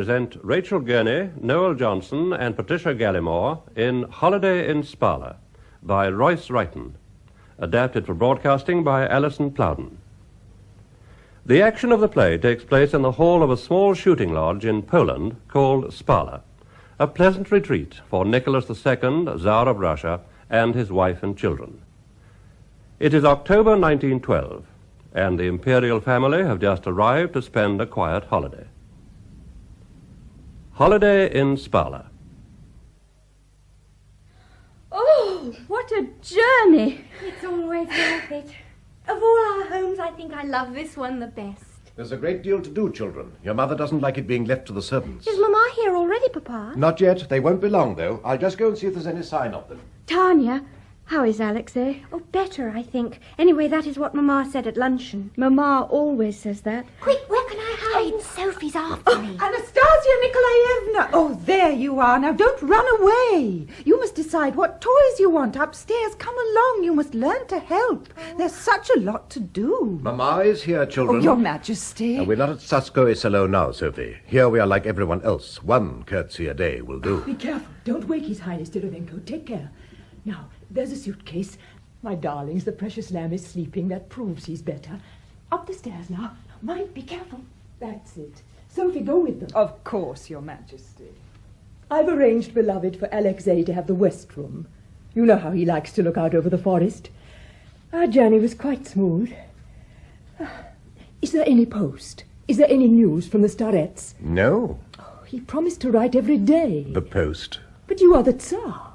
Present Rachel Gurney, Noel Johnson, and Patricia Gallimore in Holiday in Spala by Royce Ryton, adapted for broadcasting by Alison Plowden. The action of the play takes place in the hall of a small shooting lodge in Poland called Spala, a pleasant retreat for Nicholas II, Tsar of Russia, and his wife and children. It is October 1912, and the imperial family have just arrived to spend a quiet holiday. Holiday in Spala. Oh, what a journey! It's always worth it. Of all our homes, I think I love this one the best. There's a great deal to do, children. Your mother doesn't like it being left to the servants. Is Mamma here already, Papa? Not yet. They won't be long, though. I'll just go and see if there's any sign of them. Tanya, how is Alexei? Oh, better, I think. Anyway, that is what Mamma said at luncheon. Mamma always says that. Quick, where can I hide? Oh, Sophie's after me. Anastasia Nikolaevna! Oh, there you are. Now, don't run away. You must decide what toys you want upstairs. Come along. You must learn to help. There's such a lot to do. Mamma is here, children. Oh, Your Majesty. We're not at Sasko Isalo now, Sophie. Here we are like everyone else. One curtsy a day will do. Be careful. Don't wake His Highness Titerenko. Take care. Now, there's a suitcase. My darlings, the precious lamb is sleeping. That proves he's better. Up the stairs now. Mind, be careful. That's it. Sophie, go with them. Of course, Your Majesty. I've arranged, beloved, for Alexei to have the west room. You know how he likes to look out over the forest. Our journey was quite smooth. Is there any post? Is there any news from the Starets? No. Oh, he promised to write every day. The post. But you are the Tsar.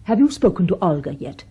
Have you spoken to Olga yet?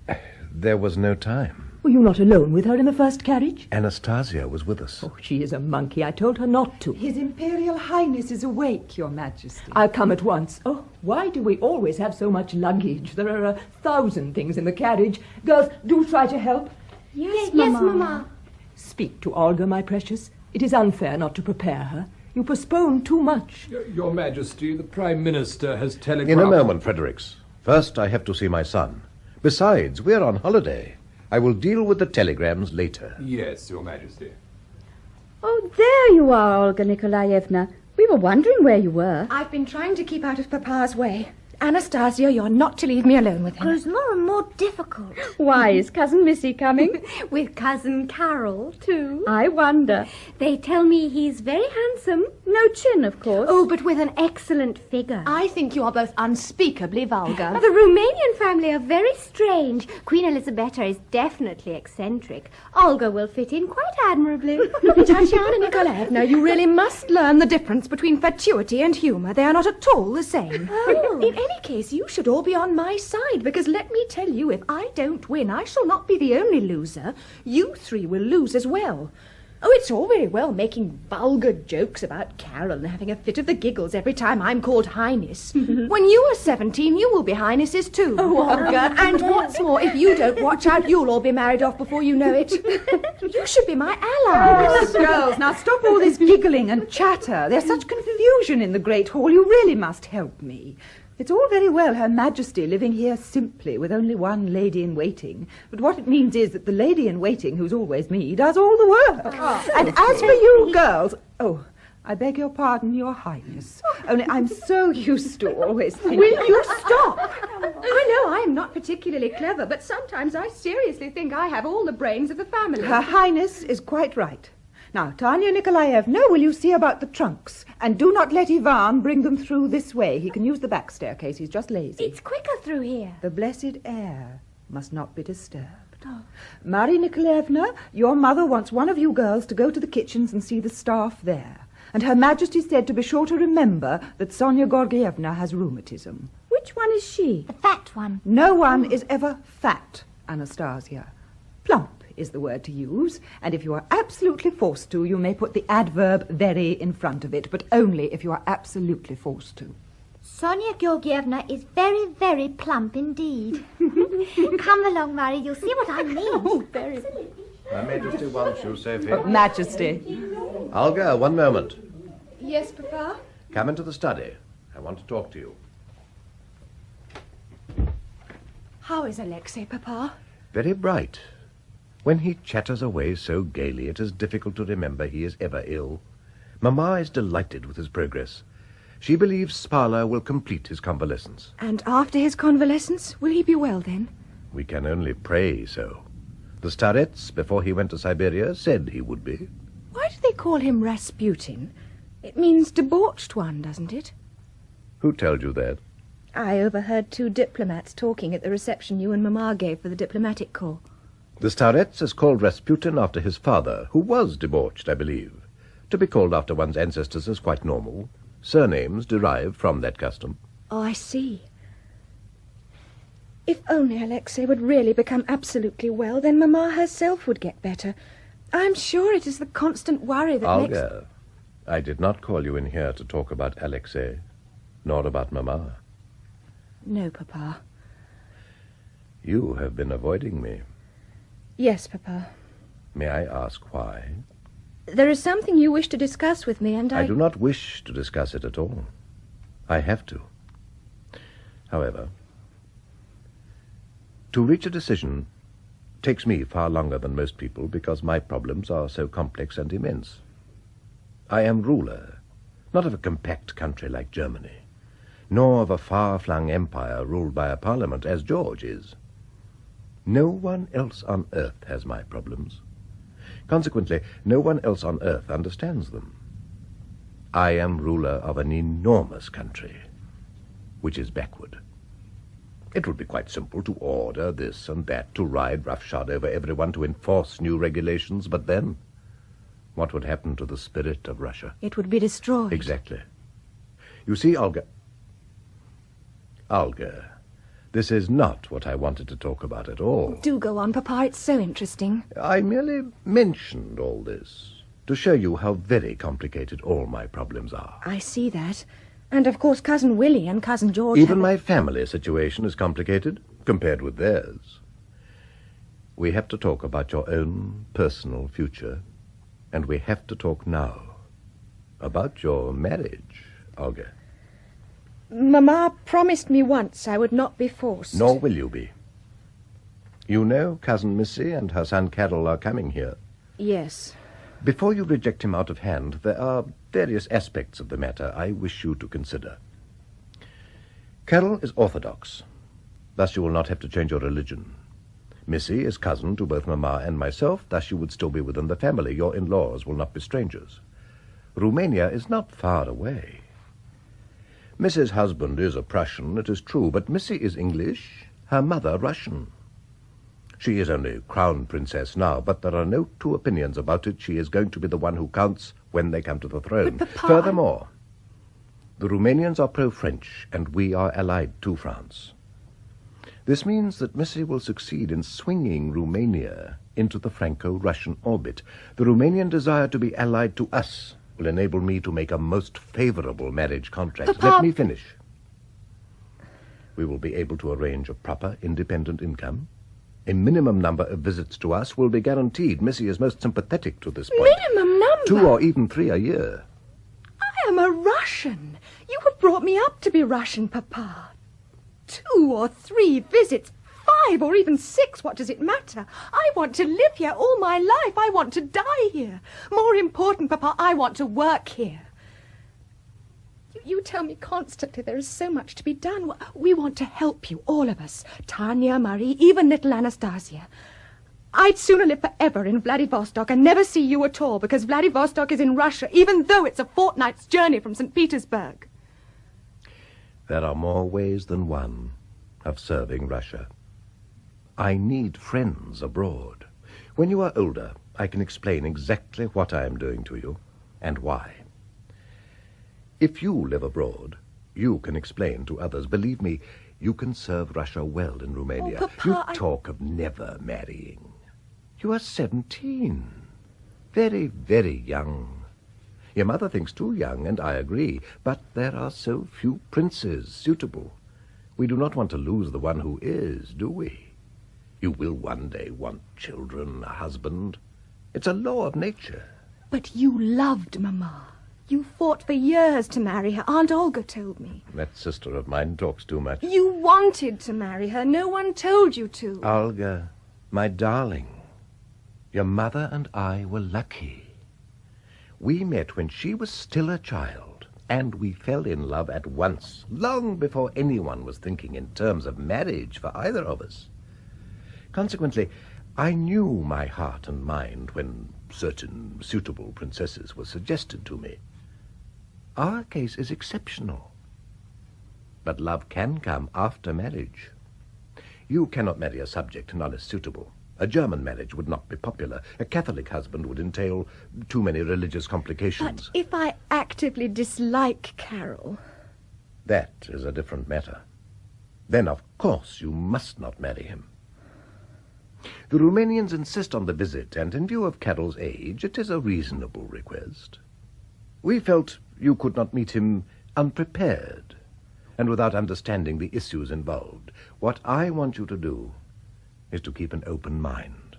There was no time. Were you not alone with her in the first carriage? Anastasia was with us. Oh, she is a monkey. I told her not to. His Imperial Highness is awake, Your Majesty. I'll come at once. Oh, why do we always have so much luggage? There are 1,000 things in the carriage. Girls, do try to help. Yes, Mamma. Speak to Olga, my precious. It is unfair not to prepare her. You postpone too much. Your Majesty, the Prime Minister has telegraphed... In a moment, Fredericks. First, I have to see my son. Besides, we're on holiday. I will deal with the telegrams later. Yes, Your Majesty. Oh, there you are, Olga Nikolaevna. We were wondering where you were. I've been trying to keep out of Papa's way. Anastasia, you're not to leave me alone with him. Grows more and more difficult. Why, is Cousin Missy coming? With Cousin Carol, too. I wonder. They tell me he's very handsome. No chin, of course. Oh, but with an excellent figure. I think you are both unspeakably vulgar. The Romanian family are very strange. Queen Elisabetta is definitely eccentric. Olga will fit in quite admirably. Tatiana Nikolaevna, you really must learn the difference between fatuity and humour. They are not at all the same. Oh. In any case, you should all be on my side, because let me tell you, if I don't win, I shall not be the only loser. You three will lose as well. Oh, it's all very well making vulgar jokes about Carol and having a fit of the giggles every time I'm called Highness. When you are 17, you will be Highnesses too. Oh, Olga. And what's more, if you don't watch out, you'll all be married off before you know it. You should be my allies. Girls, now stop all this giggling and chatter. There's such confusion in the Great Hall. You really must help me. It's all very well Her Majesty living here simply with only one lady-in-waiting, but what it means is that the lady-in-waiting, who's always me, does all the work. And as for you girls... Oh, I beg your pardon, Your Highness. Only I'm so used to always thinking... Will you stop? I know I am not particularly clever, but sometimes I seriously think I have all the brains of the family. Her Highness is quite right. Now, Tanya Nikolaevna, will you see about the trunks? And do not let Ivan bring them through this way. He can use the back staircase. He's just lazy. It's quicker through here. The blessed air must not be disturbed. Marie Nikolaevna, your mother wants one of you girls to go to the kitchens and see the staff there. And Her Majesty said to be sure to remember that Sonia Gorgievna has rheumatism. Which one is she? The fat one. No one is ever fat, Anastasia. Plump is the word to use, and if you are absolutely forced to, you may put the adverb very in front of it, but only if you are absolutely forced to. Sonia Georgievna is very, very plump indeed. Come along, Marie, you'll see what I mean. Oh, very. Her Majesty wants you, Sophie. Majesty. Olga, one moment. Yes, Papa? Come into the study. I want to talk to you. How is Alexei, Papa? Very bright. When he chatters away so gaily, it is difficult to remember he is ever ill. Mamma is delighted with his progress. She believes Spala will complete his convalescence. And after his convalescence, will he be well then? We can only pray so. The starets, before he went to Siberia, said he would be. Why do they call him Rasputin? It means debauched one, doesn't it? Who told you that? I overheard 2 diplomats talking at the reception you and Mamma gave for the diplomatic corps. The starets is called Rasputin after his father, who was debauched, I believe. To be called after one's ancestors is quite normal. Surnames derive from that custom. Oh, I see. If only Alexei would really become absolutely well, then Mamma herself would get better. I'm sure it is the constant worry that makes... Olga, I did not call you in here to talk about Alexei, nor about Mamma. No, Papa. You have been avoiding me. Yes, Papa. May I ask why? There is something you wish to discuss with me, and I do not wish to discuss it at all. I have to. However, to reach a decision takes me far longer than most people because my problems are so complex and immense. I am ruler, not of a compact country like Germany, nor of a far-flung empire ruled by a parliament as George is. No one else on earth has my problems. Consequently, no one else on earth understands them. I am ruler of an enormous country, which is backward. It would be quite simple to order this and that, to ride roughshod over everyone, to enforce new regulations, but then, what would happen to the spirit of Russia? It would be destroyed. Exactly. You see, Olga, this is not what I wanted to talk about at all. Do go on, Papa. It's so interesting. I merely mentioned all this to show you how very complicated all my problems are. I see that. And, of course, Cousin Willie and Cousin George... Even my family situation is complicated compared with theirs. We have to talk about your own personal future, and we have to talk now about your marriage, Olga. Mamma promised me once I would not be forced. Nor will you be. You know Cousin Missy and her son Carol are coming here. Yes. Before you reject him out of hand, there are various aspects of the matter I wish you to consider. Carol is Orthodox. Thus you will not have to change your religion. Missy is cousin to both Mamma and myself. Thus you would still be within the family. Your in-laws will not be strangers. Romania is not far away. Mrs. husband is a Prussian, it is true, but Missy is English, her mother Russian. She is only crown princess now, but there are no 2 opinions about it. She is going to be the one who counts when they come to the throne. But, Papa, furthermore, the Romanians are pro-French, and we are allied to France. This means that Missy will succeed in swinging Romania into the Franco-Russian orbit. The Romanian desire to be allied to us will enable me to make a most favorable marriage contract. Papa... Let me finish. We will be able to arrange a proper independent income. A minimum number of visits to us will be guaranteed. Missy is most sympathetic to this point. Minimum number? 2 or even 3 a year. I am a Russian. You have brought me up to be Russian, Papa. 2 or 3 visits, 5 or even 6, what does it matter? I want to live here all my life. I want to die here. More important, Papa, I want to work here. You tell me constantly there is so much to be done. We want to help you, all of us. Tanya, Marie, even little Anastasia. I'd sooner live forever in Vladivostok and never see you at all, because Vladivostok is in Russia, even though it's a fortnight's journey from St. Petersburg. There are more ways than one of serving Russia. I need friends abroad. When you are older, I can explain exactly what I am doing to you and why. If you live abroad, you can explain to others. Believe me, you can serve Russia well in Romania. Oh, Papa, you talk of never marrying. You are 17. Very, very young. Your mother thinks too young, and I agree. But there are so few princes suitable. We do not want to lose the one who is, do we? You will one day want children, a husband. It's a law of nature. But you loved Mamma. You fought for years to marry her. Aunt Olga told me. That sister of mine talks too much. You wanted to marry her. No one told you to. Olga, my darling, your mother and I were lucky. We met when she was still a child, and we fell in love at once, long before anyone was thinking in terms of marriage for either of us. Consequently, I knew my heart and mind when certain suitable princesses were suggested to me. Our case is exceptional. But love can come after marriage. You cannot marry a subject not as suitable. A German marriage would not be popular. A Catholic husband would entail too many religious complications. But if I actively dislike Carol... That is a different matter. Then, of course, you must not marry him. The Romanians insist on the visit, and in view of Carol's age, it is a reasonable request. We felt you could not meet him unprepared and without understanding the issues involved. What I want you to do is to keep an open mind.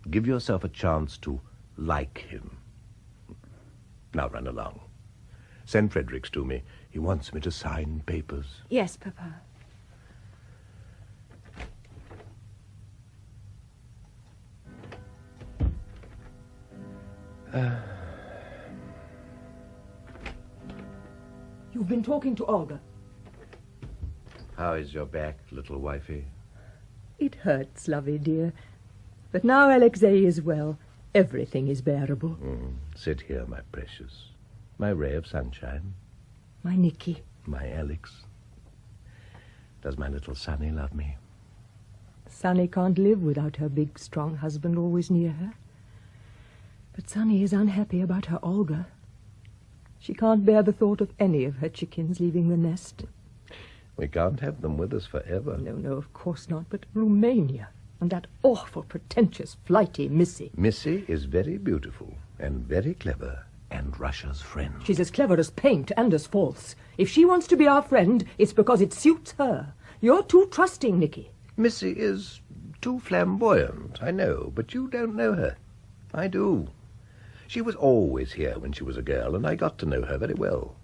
Give yourself a chance to like him. Now run along. Send Fredericks to me. He wants me to sign papers. Yes, Papa. You've been talking to Olga. How is your back, little wifey? It hurts, lovey dear. But now Alexei is well, everything is bearable. Sit here, my precious. My ray of sunshine. My Nicky. My Alex. Does my little Sonny love me? Sonny can't live without her big, strong husband always near her. But Sonny is unhappy about her Olga. She can't bear the thought of any of her chickens leaving the nest. We can't have them with us forever. No, of course not. But Romania and that awful, pretentious, flighty Missy. Missy is very beautiful and very clever and Russia's friend. She's as clever as paint and as false. If she wants to be our friend, it's because it suits her. You're too trusting, Nicky. Missy is too flamboyant, I know, but you don't know her. I do. She was always here when she was a girl, and I got to know her very well.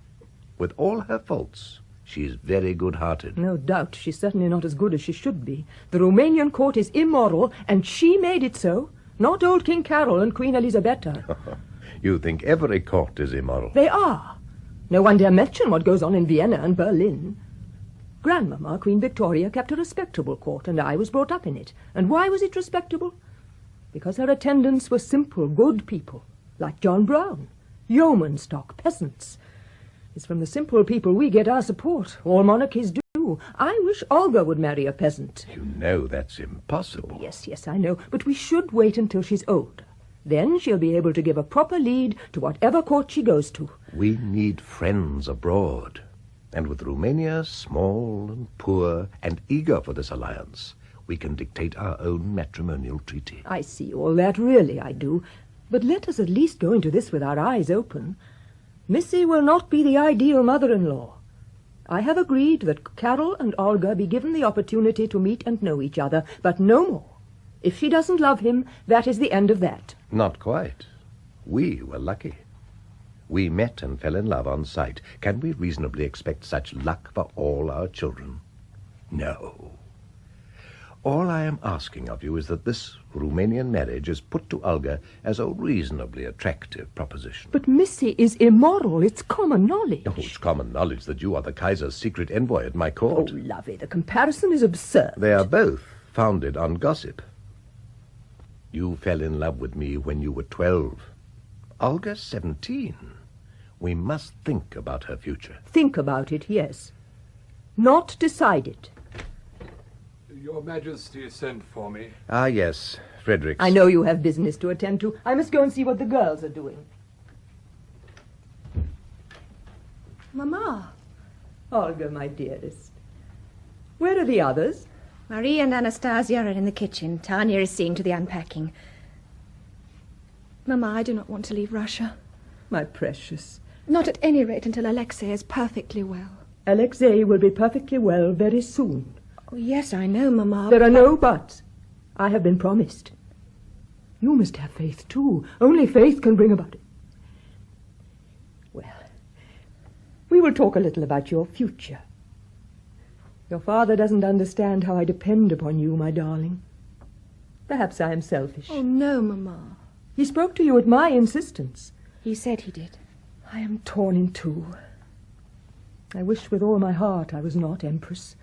With all her faults, she's very good-hearted. No doubt. She's certainly not as good as she should be. The Romanian court is immoral, and she made it so. Not old King Carol and Queen Elisabetta. You think every court is immoral? They are. No one dare mention what goes on in Vienna and Berlin. Grandmama, Queen Victoria, kept a respectable court, and I was brought up in it. And why was it respectable? Because her attendants were simple, good people, like John Brown, yeoman stock, peasants. It's from the simple people we get our support. All monarchies do. I wish Olga would marry a peasant. You know that's impossible. Yes, I know. But we should wait until she's older. Then she'll be able to give a proper lead to whatever court she goes to. We need friends abroad. And with Romania small and poor and eager for this alliance, we can dictate our own matrimonial treaty. I see all that, really I do. But let us at least go into this with our eyes open. Missy will not be the ideal mother-in-law. I have agreed that Carol and Olga be given the opportunity to meet and know each other, but no more. If she doesn't love him, that is the end of that. Not quite. We were lucky. We met and fell in love on sight. Can we reasonably expect such luck for all our children? No. All I am asking of you is that this Romanian marriage is put to Olga as a reasonably attractive proposition. But Missy is immoral. It's common knowledge. Oh, it's common knowledge that you are the Kaiser's secret envoy at my court. Oh, lovey, the comparison is absurd. They are both founded on gossip. You fell in love with me when you were 12. Olga's 17. We must think about her future. Think about it, yes. Not decide it. Your Majesty sent for me. Ah, yes, Fredericks. I know you have business to attend to. I must go and see what the girls are doing. Mamma. Olga, my dearest. Where are the others? Marie and Anastasia are in the kitchen. Tanya is seeing to the unpacking. Mamma, I do not want to leave Russia. My precious. Not at any rate until Alexei is perfectly well. Alexei will be perfectly well very soon. Oh, yes, I know, Mamma. There are no buts. I have been promised. You must have faith, too. Only faith can bring about it. Well, we will talk a little about your future. Your father doesn't understand how I depend upon you, my darling. Perhaps I am selfish. Oh, no, Mamma. He spoke to you at my insistence. He said he did. I am torn in two. I wish with all my heart I was not Empress.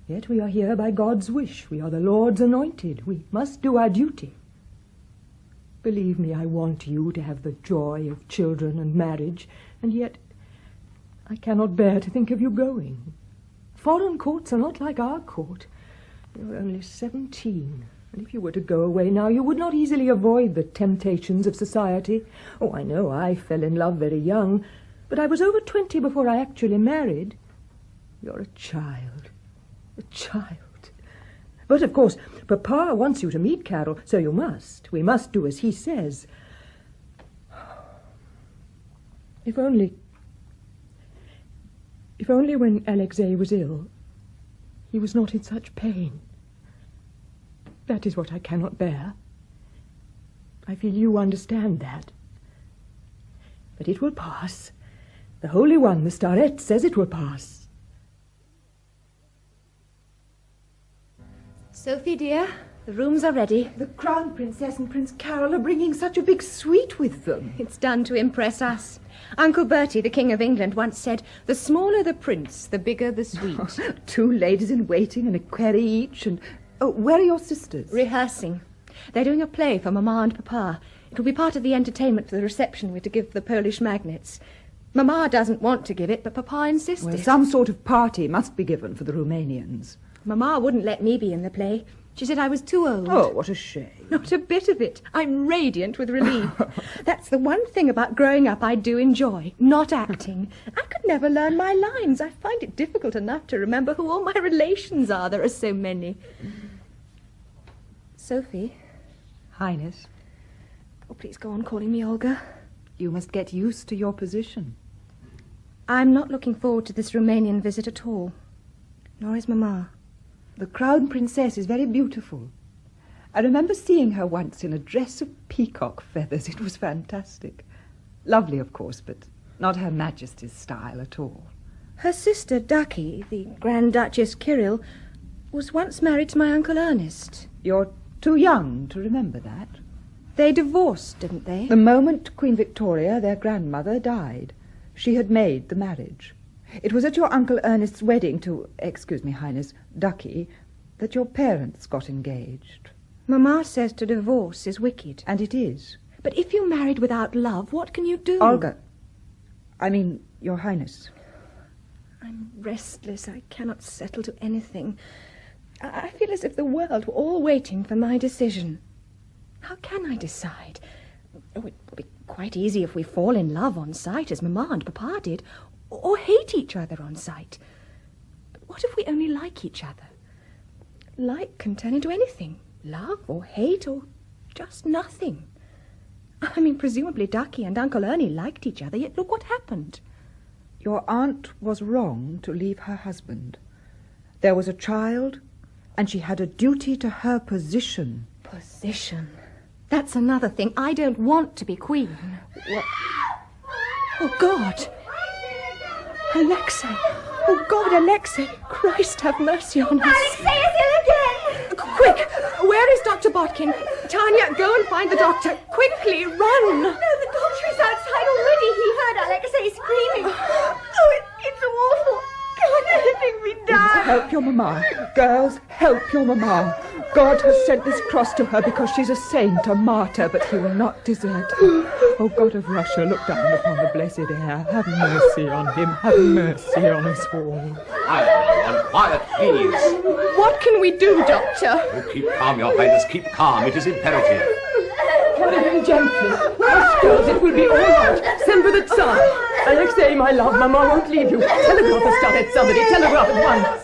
Yet we are here by God's wish. We are the Lord's anointed. We must do our duty. Believe me, I want you to have the joy of children and marriage, and yet I cannot bear to think of you going. Foreign courts are not like our court. You are only 17, and if you were to go away now, you would not easily avoid the temptations of society. Oh, I know I fell in love very young, but I was over 20 before I actually married. You're a child. A child. But, of course, Papa wants you to meet Carol, so you must. We must do as he says. If only when Alexei was ill, he was not in such pain. That is what I cannot bear. I feel you understand that. But it will pass. The Holy One, the Starette, says it will pass. Sophie, dear, the rooms are ready. The Crown Princess and Prince Carol are bringing such a big suite with them. It's done to impress us. Uncle Bertie, the King of England, once said, the smaller the prince, the bigger the suite. 2 ladies in waiting and a query each, and... Oh, where are your sisters? Rehearsing. They're doing a play for Mamma and Papa. It will be part of the entertainment for the reception we're to give the Polish magnates. Mamma doesn't want to give it, but Papa insisted. Well, some sort of party must be given for the Romanians. Mamma wouldn't let me be in the play. She said I was too old. Oh, what a shame. Not a bit of it. I'm radiant with relief. That's the one thing about growing up I do enjoy, not acting. I could never learn my lines. I find it difficult enough to remember who all my relations are. There are so many. Sophie. Highness. Oh, please go on calling me Olga. You must get used to your position. I'm not looking forward to this Romanian visit at all. Nor is Mamma. The Crown Princess is very beautiful. I remember seeing her once in a dress of peacock feathers. It was fantastic. Lovely, of course, but not Her Majesty's style at all. Her sister, Ducky, the Grand Duchess Kirill, was once married to my Uncle Ernest. You're too young to remember that. They divorced, didn't they? The moment Queen Victoria, their grandmother, died, she had made the marriage. It was at your Uncle Ernest's wedding to, excuse me, Highness, Ducky, that your parents got engaged. Mamma says to divorce is wicked. And it is. But if you married without love, what can you do? Olga. I mean, Your Highness. I'm restless. I cannot settle to anything. I feel as if the world were all waiting for my decision. How can I decide? Oh, it will be quite easy if we fall in love on sight, as Mamma and Papa did, or hate each other on sight. But what if we only like each other? Like can turn into anything. Love or hate or just nothing. I mean, presumably Ducky and Uncle Ernie liked each other, yet look what happened. Your aunt was wrong to leave her husband. There was a child, and she had a duty to her position. Position? That's another thing. I don't want to be queen. What? Oh, God! Alexei! Oh, God, Alexei! Christ, have mercy on us. Alexei is ill again! Quick! Where is Dr. Botkin? Tanya, go and find the doctor. Quickly, run! No, the doctor is outside already. He heard Alexei screaming. Oh, it's awful. Can't anything be done? Help your mamma. Girls, help your mamma. God has sent this cross to her because she's a saint, a martyr, but he will not desert her. Oh, God of Russia, look down upon the blessed air. Have mercy on him. Have mercy on us all. Quiet, please. What can we do, Doctor? Oh, keep calm, Your Highness. Keep calm. It is imperative. Carry him gently. Hush, girls, it will be all right. Send for the Tsar. Alexei, my love, Mamma won't leave you. Telegraph a Starette, somebody. Telegraph at once.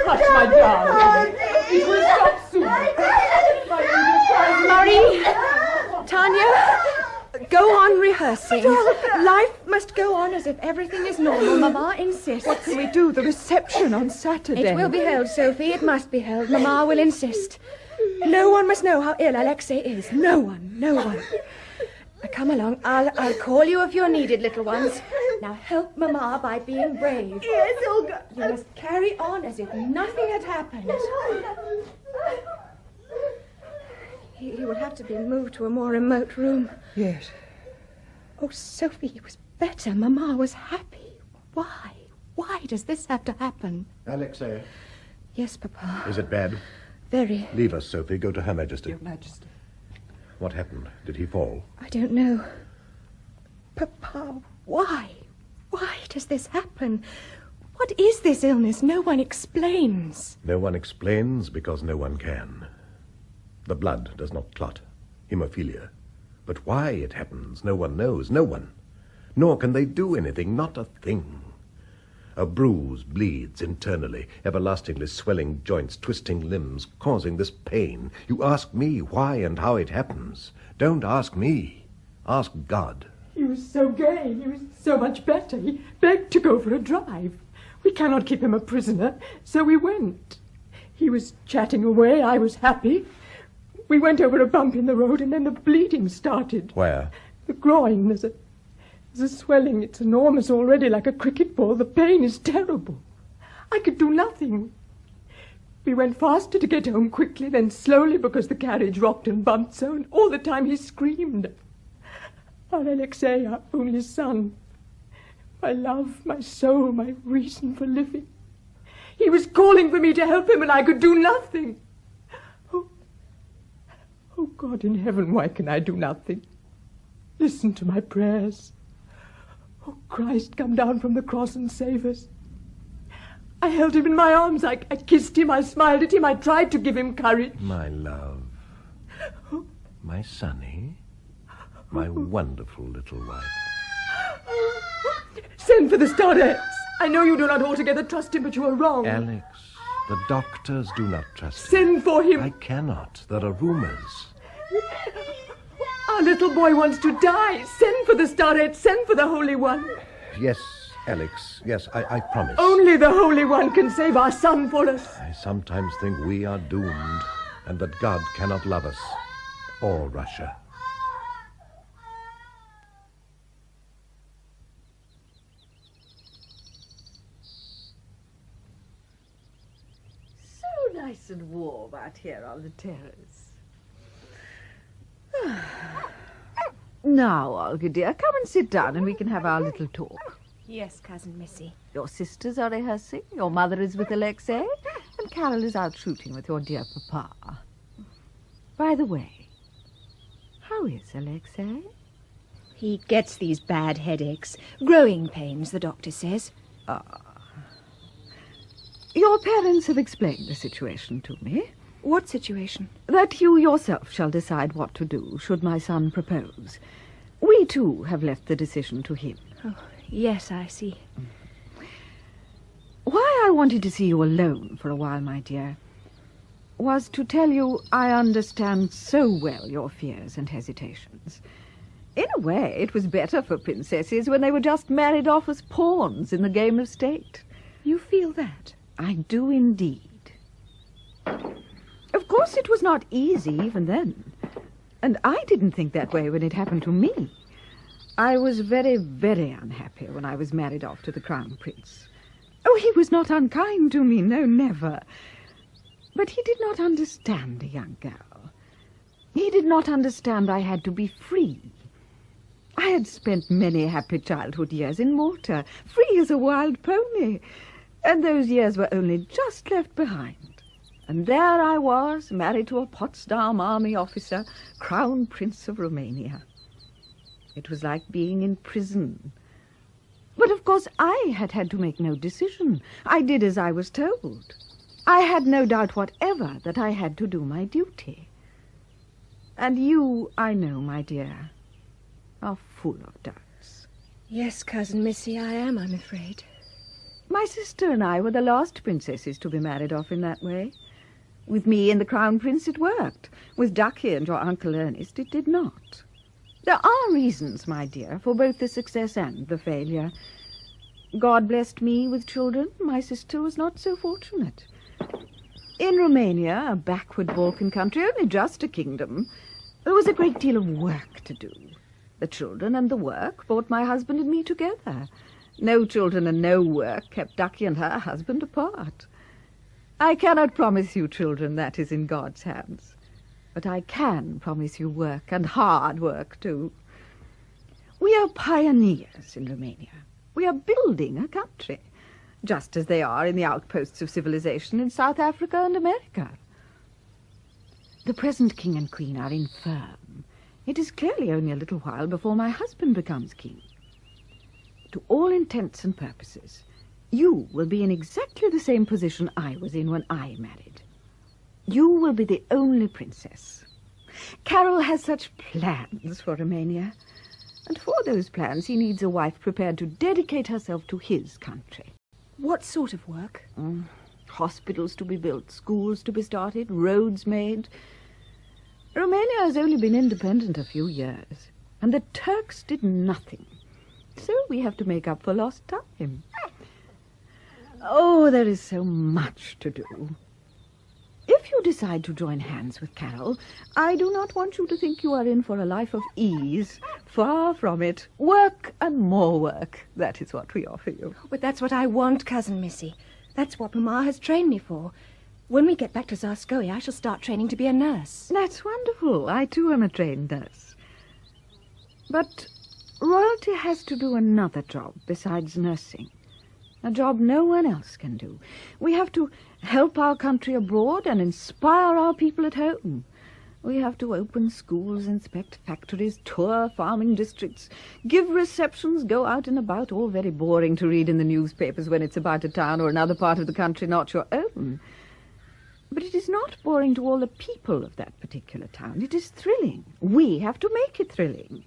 Hush, my darling. It will stop soon. Marie, Tanya, go on rehearsing. Life must go on as if everything is normal. Mamma insists. What can we do? The reception on Saturday. It will be held, Sophie. It must be held. Mamma will insist. No one must know how ill Alexei is. No one. No one. Now, come along. I'll call you if you're needed, little ones. Now help Mamma by being brave. Yes, Olga. You must carry on as if nothing had happened. He would have to be moved to a more remote room. Yes. Oh, Sophie, he was better. Mamma was happy. Why? Why does this have to happen? Alexei. Yes, Papa. Is it bad? Very. Leave us, Sophie. Go to Her Majesty. Your Majesty. What happened? Did he fall? I don't know. Papa, why? Why does this happen? What is this illness? No one explains. No one explains because no one can. The blood does not clot. Hemophilia. But why it happens, no one knows. No one. Nor can they do anything. Not a thing. A bruise bleeds internally, everlastingly swelling joints, twisting limbs, causing this pain. You ask me why and how it happens. Don't ask me. Ask God. He was so gay. He was so much better. He begged to go for a drive. We cannot keep him a prisoner, so we went. He was chatting away. I was happy. We went over a bump in the road, and then the bleeding started. Where? The groin. There's a swelling. It's enormous already, like a cricket ball. The pain is terrible. I could do nothing. We went faster to get home quickly, then slowly because the carriage rocked and bumped so, and all the time he screamed. Our Alexei, our only son. My love, my soul, my reason for living. He was calling for me to help him, and I could do nothing. Oh, God in heaven, why can I do nothing? Listen to my prayers. Oh, Christ, come down from the cross and save us. I held him in my arms. I kissed him. I smiled at him. I tried to give him courage. My love. My sonny. My wonderful little wife. Send for the Starets. I know you do not altogether trust him, but you are wrong. Alex, the doctors do not trust him. Send for him. I cannot. There are rumors. Our little boy wants to die. Send for the Starets. Send for the Holy One. Yes, Alex. Yes, I promise. Only the Holy One can save our son for us. I sometimes think we are doomed, and that God cannot love us, or Russia. So nice and warm out here on the terrace. Now, Olga dear, come and sit down and we can have our little talk. Yes, Cousin Missy. Your sisters are rehearsing, your mother is with Alexei, and Carol is out shooting with your dear papa. By the way, how is Alexei? He gets these bad headaches. Growing pains, the doctor says. Your parents have explained the situation to me. What situation? That you yourself shall decide what to do should my son propose. We, too, have left the decision to him. Oh, yes, I see. Why I wanted to see you alone for a while, my dear, was to tell you I understand so well your fears and hesitations. In a way, it was better for princesses when they were just married off as pawns in the game of state. You feel that? I do indeed. Of course, it was not easy even then. And I didn't think that way when it happened to me. I was very, very unhappy when I was married off to the Crown Prince. Oh, he was not unkind to me, no, never. But he did not understand a young girl. He did not understand I had to be free. I had spent many happy childhood years in Malta, free as a wild pony, and those years were only just left behind. And there I was, married to a Potsdam army officer, Crown Prince of Romania. It was like being in prison. But of course I had had to make no decision. I did as I was told. I had no doubt whatever that I had to do my duty. And you, I know, my dear, are full of doubts. Yes, Cousin Missy, I am, I'm afraid. My sister and I were the last princesses to be married off in that way. With me and the Crown Prince it worked. With Ducky and your Uncle Ernest it did not. There are reasons, my dear, for both the success and the failure. God blessed me with children. My sister was not so fortunate. In Romania, a backward Balkan country, only just a kingdom, there was a great deal of work to do. The children and the work brought my husband and me together. No children and no work kept Ducky and her husband apart. I cannot promise you children, that is in God's hands. But I can promise you work, and hard work, too. We are pioneers in Romania. We are building a country, just as they are in the outposts of civilization in South Africa and America. The present king and queen are infirm. It is clearly only a little while before my husband becomes king. To all intents and purposes, you will be in exactly the same position I was in when I married. You will be the only princess. Carol has such plans for Romania, and for those plans he needs a wife prepared to dedicate herself to his country. What sort of work? Hospitals to be built, schools to be started, roads made. Romania has only been independent a few years, and the Turks did nothing. So we have to make up for lost time. Oh, there is so much to do. If you decide to join hands with Carol, I do not want you to think you are in for a life of ease. Far from it. Work and more work. That is what we offer you. But that's what I want, Cousin Missy. That's what Mamma has trained me for. When we get back to Zarskoye, I shall start training to be a nurse. That's wonderful. I, too, am a trained nurse. But royalty has to do another job besides nursing. A job no one else can do. We have to help our country abroad and inspire our people at home. We have to open schools, inspect factories, tour farming districts, give receptions, go out and about, all very boring to read in the newspapers when it's about a town or another part of the country not your own. But it is not boring to all the people of that particular town. It is thrilling. We have to make it thrilling.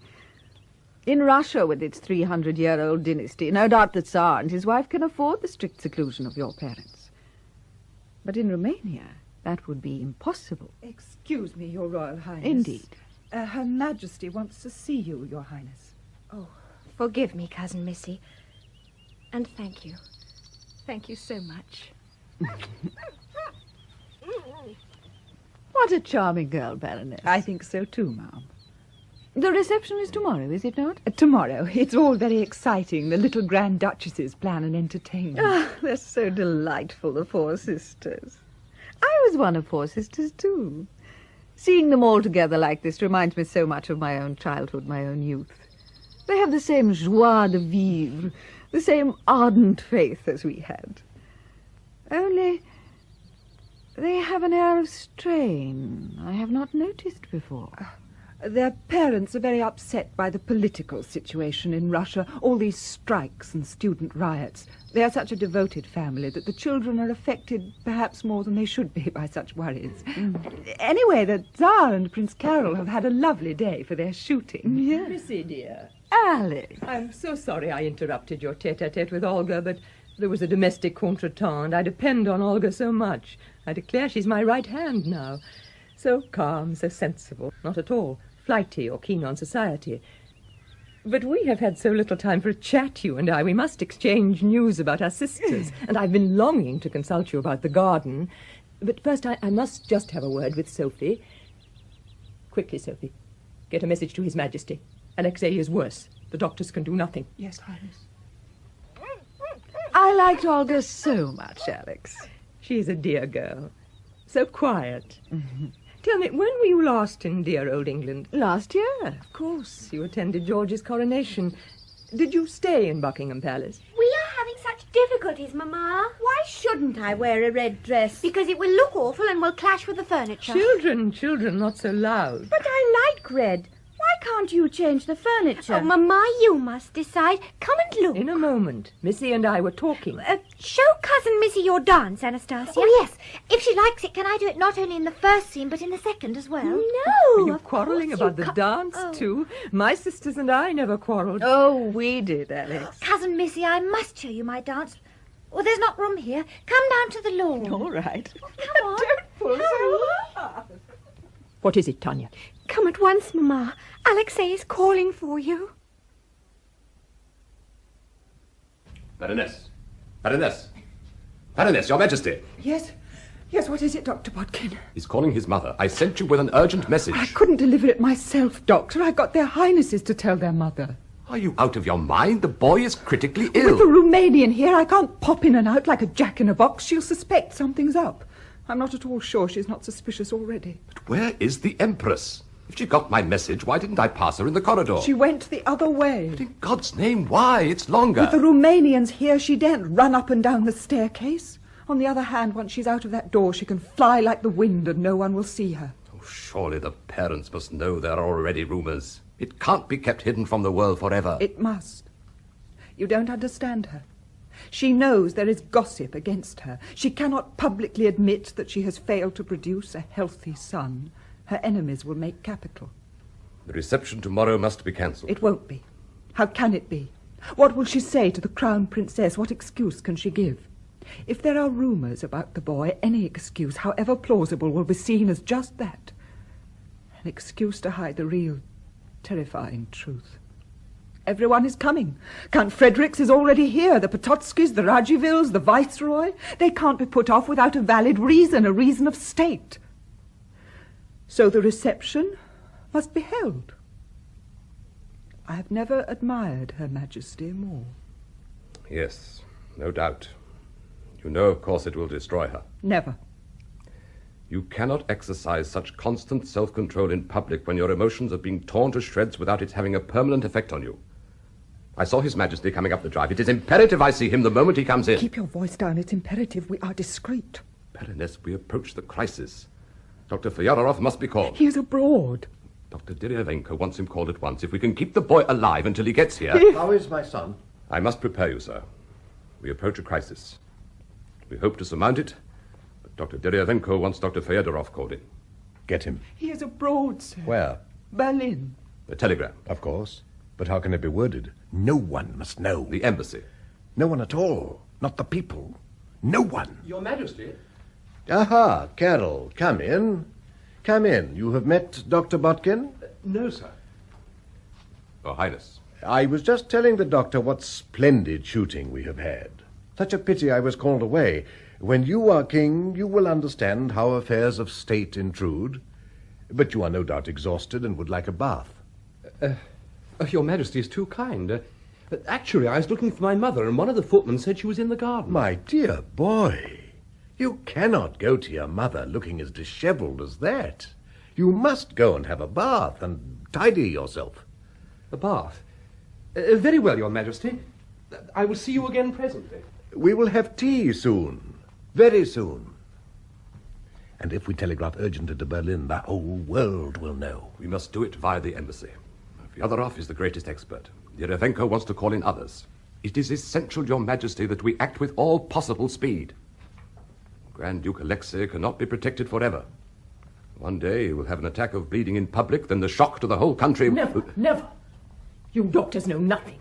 In Russia, with its 300-year-old dynasty, no doubt the Tsar and his wife can afford the strict seclusion of your parents. But in Romania, that would be impossible. Excuse me, Your Royal Highness. Indeed. Her Majesty wants to see you, Your Highness. Oh, forgive me, Cousin Missy. And thank you. Thank you so much. What a charming girl, Baroness. I think so too, ma'am. The reception is tomorrow, is it not? Tomorrow. It's all very exciting. The little Grand Duchesses plan an entertainment. Ah, they're so delightful, the four sisters. I was one of four sisters, too. Seeing them all together like this reminds me so much of my own childhood, my own youth. They have the same joie de vivre, the same ardent faith as we had. Only they have an air of strain I have not noticed before. Their parents are very upset by the political situation in Russia, all these strikes and student riots. They are such a devoted family that the children are affected perhaps more than they should be by such worries. Anyway, the Tsar and Prince Carol have had a lovely day for their shooting. Yes. Missy, dear. Alice. I'm so sorry I interrupted your tete-a-tete with Olga, but there was a domestic contretemps, and I depend on Olga so much. I declare she's my right hand now. So calm, so sensible, not at all flighty or keen on society. But we have had so little time for a chat, you and I. We must exchange news about our sisters, and I've been longing to consult you about the garden. But first I must just have a word with Sophie. Quickly, Sophie. Get a message to His Majesty. Alexei is worse. The doctors can do nothing. Yes, Highness. I liked Olga so much, Alex. She's a dear girl. So quiet. Tell me, when were you last in dear old England? Last year. Of course, you attended George's coronation. Did you stay in Buckingham Palace? We are having such difficulties, Mamma. Why shouldn't I wear a red dress? Because it will look awful and will clash with the furniture. Children, not so loud. But I like red. Why can't you change the furniture? Oh, Mamma, you must decide. Come and look. In a moment. Missy and I were talking. Show Cousin Missy your dance, Anastasia. Oh, yes. If she likes it, can I do it not only in the first scene, but in the second as well? No. Were you quarrelling about the dance, too? My sisters and I never quarrelled. Oh, we did, Alex. Cousin Missy, I must show you my dance. Well, there's not room here. Come down to the lawn. All right. Come on. Don't pull so hard. What is it, Tanya? Come at once, Mamma. Alexei is calling for you. Baroness, Your Majesty. Yes, what is it, Dr. Bodkin? He's calling his mother. I sent you with an urgent message. I couldn't deliver it myself, Doctor. I got their highnesses to tell their mother. Are you out of your mind? The boy is critically With the ill. Romanian here, I can't pop in and out like a jack in a box. She'll suspect something's up. I'm not at all sure she's not suspicious already. But where is the Empress? If she got my message, why didn't I pass her in the corridor? She went the other way. But in God's name, why? It's longer. With the Romanians here, she daren't run up and down the staircase. On the other hand, once she's out of that door, she can fly like the wind and no one will see her. Oh, surely the parents must know there are already rumours. It can't be kept hidden from the world forever. It must. You don't understand her. She knows there is gossip against her. She cannot publicly admit that she has failed to produce a healthy son. Her enemies will make capital. The reception tomorrow must be cancelled. It won't be. How can it be? What will she say to the Crown Princess? What excuse can she give? If there are rumours about the boy, any excuse, however plausible, will be seen as just that. An excuse to hide the real, terrifying truth. Everyone is coming. Count Fredericks is already here. The Pototskis, the Radzivills, the Viceroy. They can't be put off without a valid reason, a reason of state. So the reception must be held. I have never admired Her Majesty more. Yes, no doubt. You know, of course, it will destroy her. Never. You cannot exercise such constant self-control in public when your emotions are being torn to shreds without it having a permanent effect on you. I saw His Majesty coming up the drive. It is imperative I see him the moment he comes in. Keep your voice down. It's imperative. We are discreet. Baroness, we approach the crisis. Dr. Fyodorov must be called. He is abroad. Dr. Deryavenko wants him called at once. If we can keep the boy alive until he gets here... How is my son? I must prepare you, sir. We approach a crisis. We hope to surmount it, but Dr. Deryavenko wants Dr. Fyodorov called in. Get him. He is abroad, sir. Where? Berlin. The telegram. Of course. But how can it be worded? No one must know. The embassy. No one at all. Not the people. No one. Your Majesty. Aha, Carol, come in. Come in. You have met Dr. Botkin? No, sir. Your Highness. I was just telling the doctor what splendid shooting we have had. Such a pity I was called away. When you are king, you will understand how affairs of state intrude. But you are no doubt exhausted and would like a bath. Your Majesty is too kind. Actually, I was looking for my mother, and one of the footmen said she was in the garden. My dear boy, you cannot go to your mother looking as dishevelled as that. You must go and have a bath and tidy yourself. A bath? Very well, Your Majesty. I will see you again presently. We will have tea soon. Very soon. And if we telegraph urgently to Berlin, the whole world will know. We must do it via the embassy. Fyodorov is the greatest expert. Deryavenko wants to call in others. It is essential, Your Majesty, that we act with all possible speed. Grand Duke Alexei cannot be protected forever. One day he will have an attack of bleeding in public, then the shock to the whole country... Never, never. You doctors know nothing.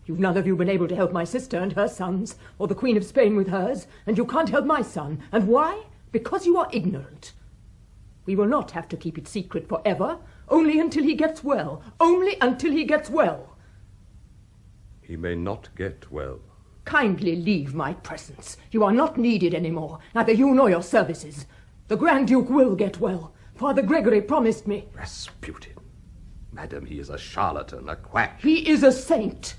You've none of you been able to help my sister and her sons, or the Queen of Spain with hers, and you can't help my son. And why? Because you are ignorant. We will not have to keep it secret forever, only until he gets well. Only until he gets well. He may not get well. Kindly leave my presence. You are not needed anymore, neither you nor your services. The Grand Duke will get well. Father Gregory promised me. Rasputin. Madam, he is a charlatan, a quack. He is a saint.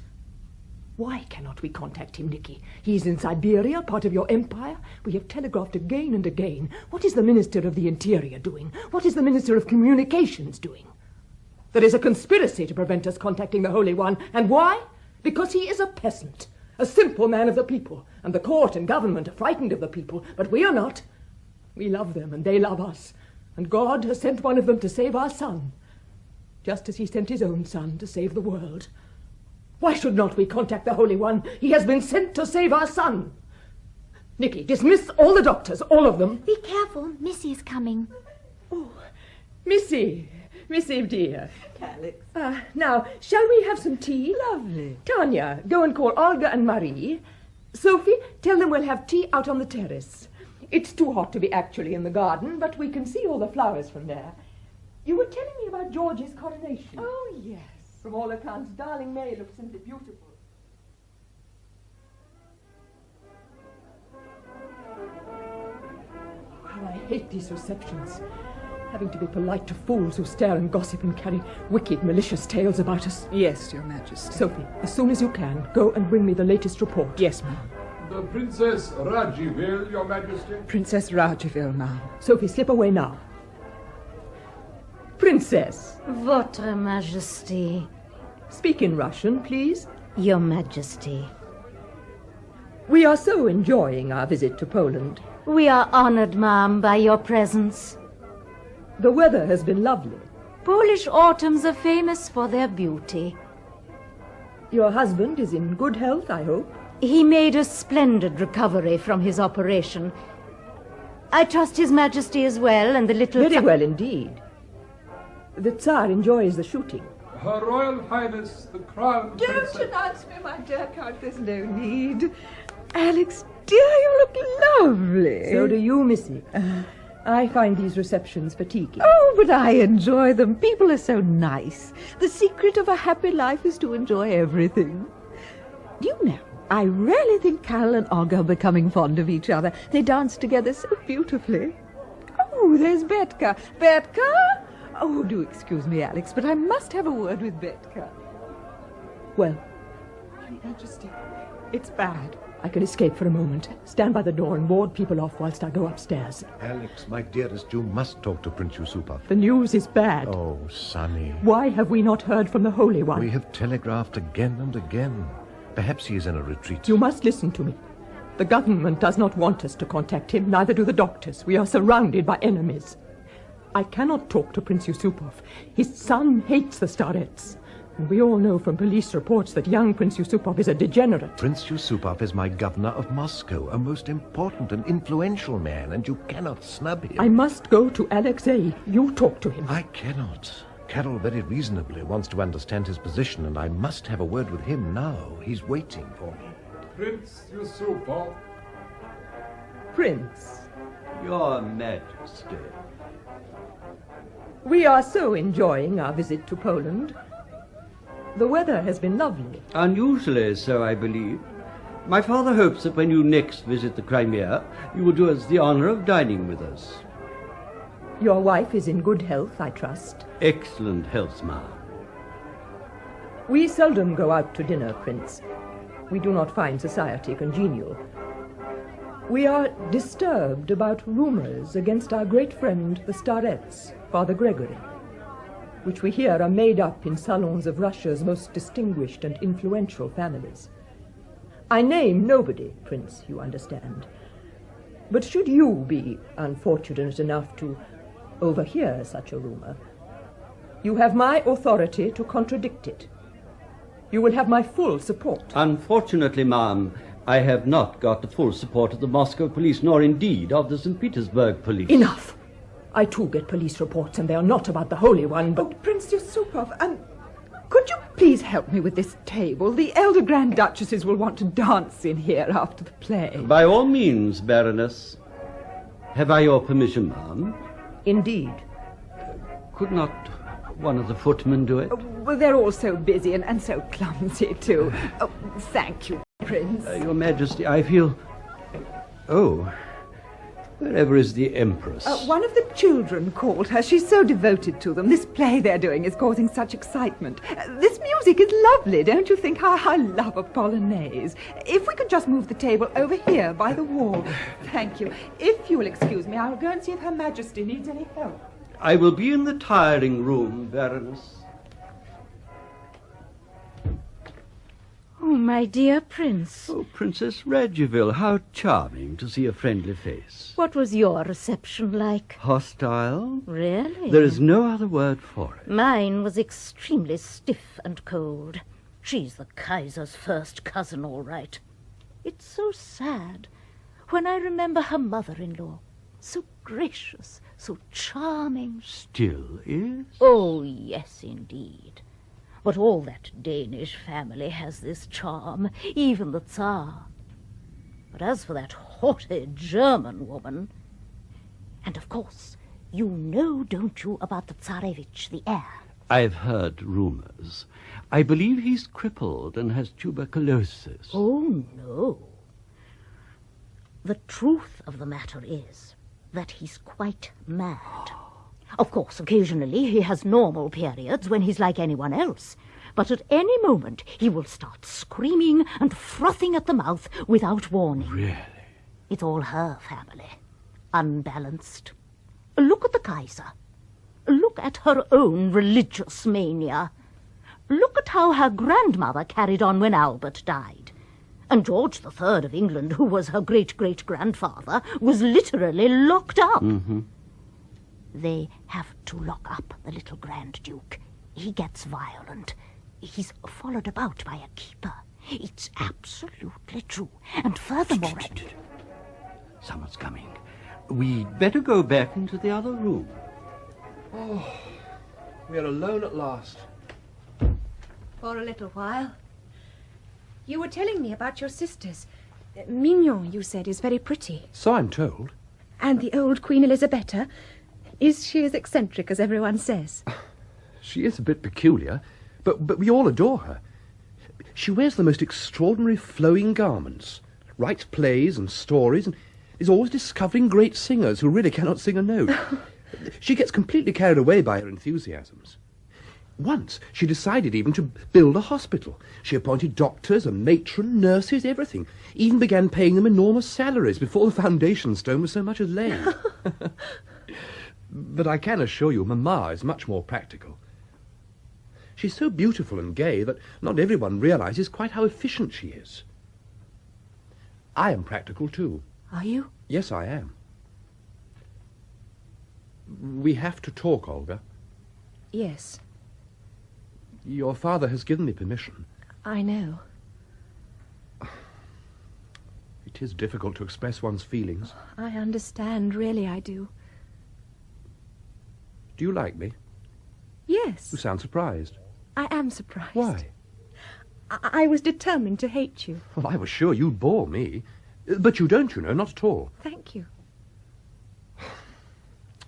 Why cannot we contact him, Nicky? He is in Siberia, part of your empire. We have telegraphed again and again. What is the Minister of the Interior doing? What is the Minister of Communications doing? There is a conspiracy to prevent us contacting the Holy One. And why? Because he is a peasant, a simple man of the people. And the court and government are frightened of the people, but we are not. We love them and they love us. And God has sent one of them to save our son, just as he sent his own son to save the world. Why should not we contact the Holy One? He has been sent to save our son. Nicky, dismiss all the doctors, all of them. Be careful, Missy is coming. Oh, Missy dear. Alex. Now, shall we have some tea? Lovely. Tanya, go and call Olga and Marie. Sophie, tell them we'll have tea out on the terrace. It's too hot to be actually in the garden, but we can see all the flowers from there. You were telling me about George's coronation. Oh, yes. From all accounts, darling May looks simply beautiful. How I hate these receptions. Having to be polite to fools who stare and gossip and carry wicked, malicious tales about us. Yes, Your Majesty. Sophie, as soon as you can, go and bring me the latest report. Yes, ma'am. The Princess Radziwill, Your Majesty. Princess Radziwill, ma'am. Sophie, slip away now. Princess. Votre Majesty. Speak in Russian, please. Your Majesty. We are so enjoying our visit to Poland. We are honored, ma'am, by your presence. The weather has been lovely. Polish autumns are famous for their beauty. Your husband is in good health, I hope? He made a splendid recovery from his operation. I trust His Majesty as well, and the little... Very well indeed. The Tsar enjoys the shooting. Her Royal Highness, the Crown Princess... Don't announce me, my dear Count. There's no need. Alex, dear, you look lovely. So do you, Missy. I find these receptions fatiguing. Oh, but I enjoy them. People are so nice. The secret of a happy life is to enjoy everything. Do you know, I really think Carol and Olga are becoming fond of each other. They dance together so beautifully. Oh, there's Betka. Betka? Oh, do excuse me, Alex, but I must have a word with Betka. Well, Your Majesty, it's bad. I can escape for a moment. Stand by the door and ward people off whilst I go upstairs. Alex, my dearest, you must talk to Prince Yusupov. The news is bad. Oh, Sonny. Why have we not heard from the Holy One? We have telegraphed again and again. Perhaps he is in a retreat. You must listen to me. The government does not want us to contact him, neither do the doctors. We are surrounded by enemies. I cannot talk to Prince Yusupov. His son hates the Starets. And we all know from police reports that young Prince Yusupov is a degenerate. Prince Yusupov is my governor of Moscow, a most important and influential man, and you cannot snub him. I must go to Alexei. You talk to him. I cannot. Carol very reasonably wants to understand his position, and I must have a word with him now. He's waiting for me. Prince Yusupov. Prince. Your Majesty. We are so enjoying our visit to Poland. The weather has been lovely. Unusually so, I believe. My father hopes that when you next visit the Crimea, you will do us the honor of dining with us. Your wife is in good health, I trust. Excellent health, ma'am. We seldom go out to dinner, Prince. We do not find society congenial. We are disturbed about rumors against our great friend, the Starets, Father Gregory, which we hear are made up in salons of Russia's most distinguished and influential families. I name nobody, Prince, you understand. But should you be unfortunate enough to overhear such a rumor, you have my authority to contradict it. You will have my full support. Unfortunately, ma'am, I have not got the full support of the Moscow police, nor indeed of the St. Petersburg police. Enough! I too get police reports, and they are not about the Holy One, but... Oh, Prince Yusupov, could you please help me with this table? The elder Grand Duchesses will want to dance in here after the play. By all means, Baroness. Have I your permission, ma'am? Indeed. Could not one of the footmen do it? Well, they're all so busy and so clumsy, too. Oh, thank you, Prince. Your Majesty, I feel... Oh, wherever is the Empress? One of the children called her. She's so devoted to them. This play they're doing is causing such excitement. This music is lovely, don't you think? I love a polonaise. If we could just move the table over here by the wall. Thank you. If you will excuse me, I'll go and see if Her Majesty needs any help. I will be in the tiring room, Baroness. Oh, my dear Prince. Oh, Princess Radziwill, how charming to see a friendly face. What was your reception like? Hostile? Really? There is no other word for it. Mine was extremely stiff and cold. She's the Kaiser's first cousin, all right. It's so sad when I remember her mother-in-law. So gracious, so charming. Still is? Oh, yes, indeed. But all that Danish family has this charm, even the Tsar. But as for that haughty German woman... And, of course, you know, don't you, about the Tsarevich, the heir? I've heard rumors. I believe he's crippled and has tuberculosis. Oh, no. The truth of the matter is that he's quite mad. Of course, occasionally he has normal periods when he's like anyone else. But at any moment he will start screaming and frothing at the mouth without warning. Really? It's all her family. Unbalanced. Look at the Kaiser. Look look at her own religious mania. Look at how her grandmother carried on when Albert died. And George III of England, who was her great-great-grandfather, was literally locked up. Mm-hmm. They have to lock up the little Grand Duke. He gets violent. He's followed about by a keeper. It's absolutely true. And furthermore... Someone's coming. We'd better go back into the other room. Oh, we are alone at last. For a little while. You were telling me about your sisters. Mignon, you said, is very pretty. So I'm told. And the old Queen Elizabetta? Is she as eccentric as everyone says? She is a bit peculiar, but we all adore her. She wears the most extraordinary flowing garments, writes plays and stories, and is always discovering great singers who really cannot sing a note. She gets completely carried away by her enthusiasms. Once she decided even to build a hospital. She appointed doctors, a matron, nurses, everything. Even began paying them enormous salaries before the foundation stone was so much as laid. But I can assure you, Mamma is much more practical. She's so beautiful and gay that not everyone realizes quite how efficient she is. I am practical too. Are you? Yes, I am. We have to talk, Olga. Yes. Your father has given me permission. I know. It is difficult to express one's feelings. I understand, really I do. Do you like me? Yes. You sound surprised. I am surprised. Why? I was determined to hate you. Well, I was sure you'd bore me. But you don't, you know, not at all. Thank you.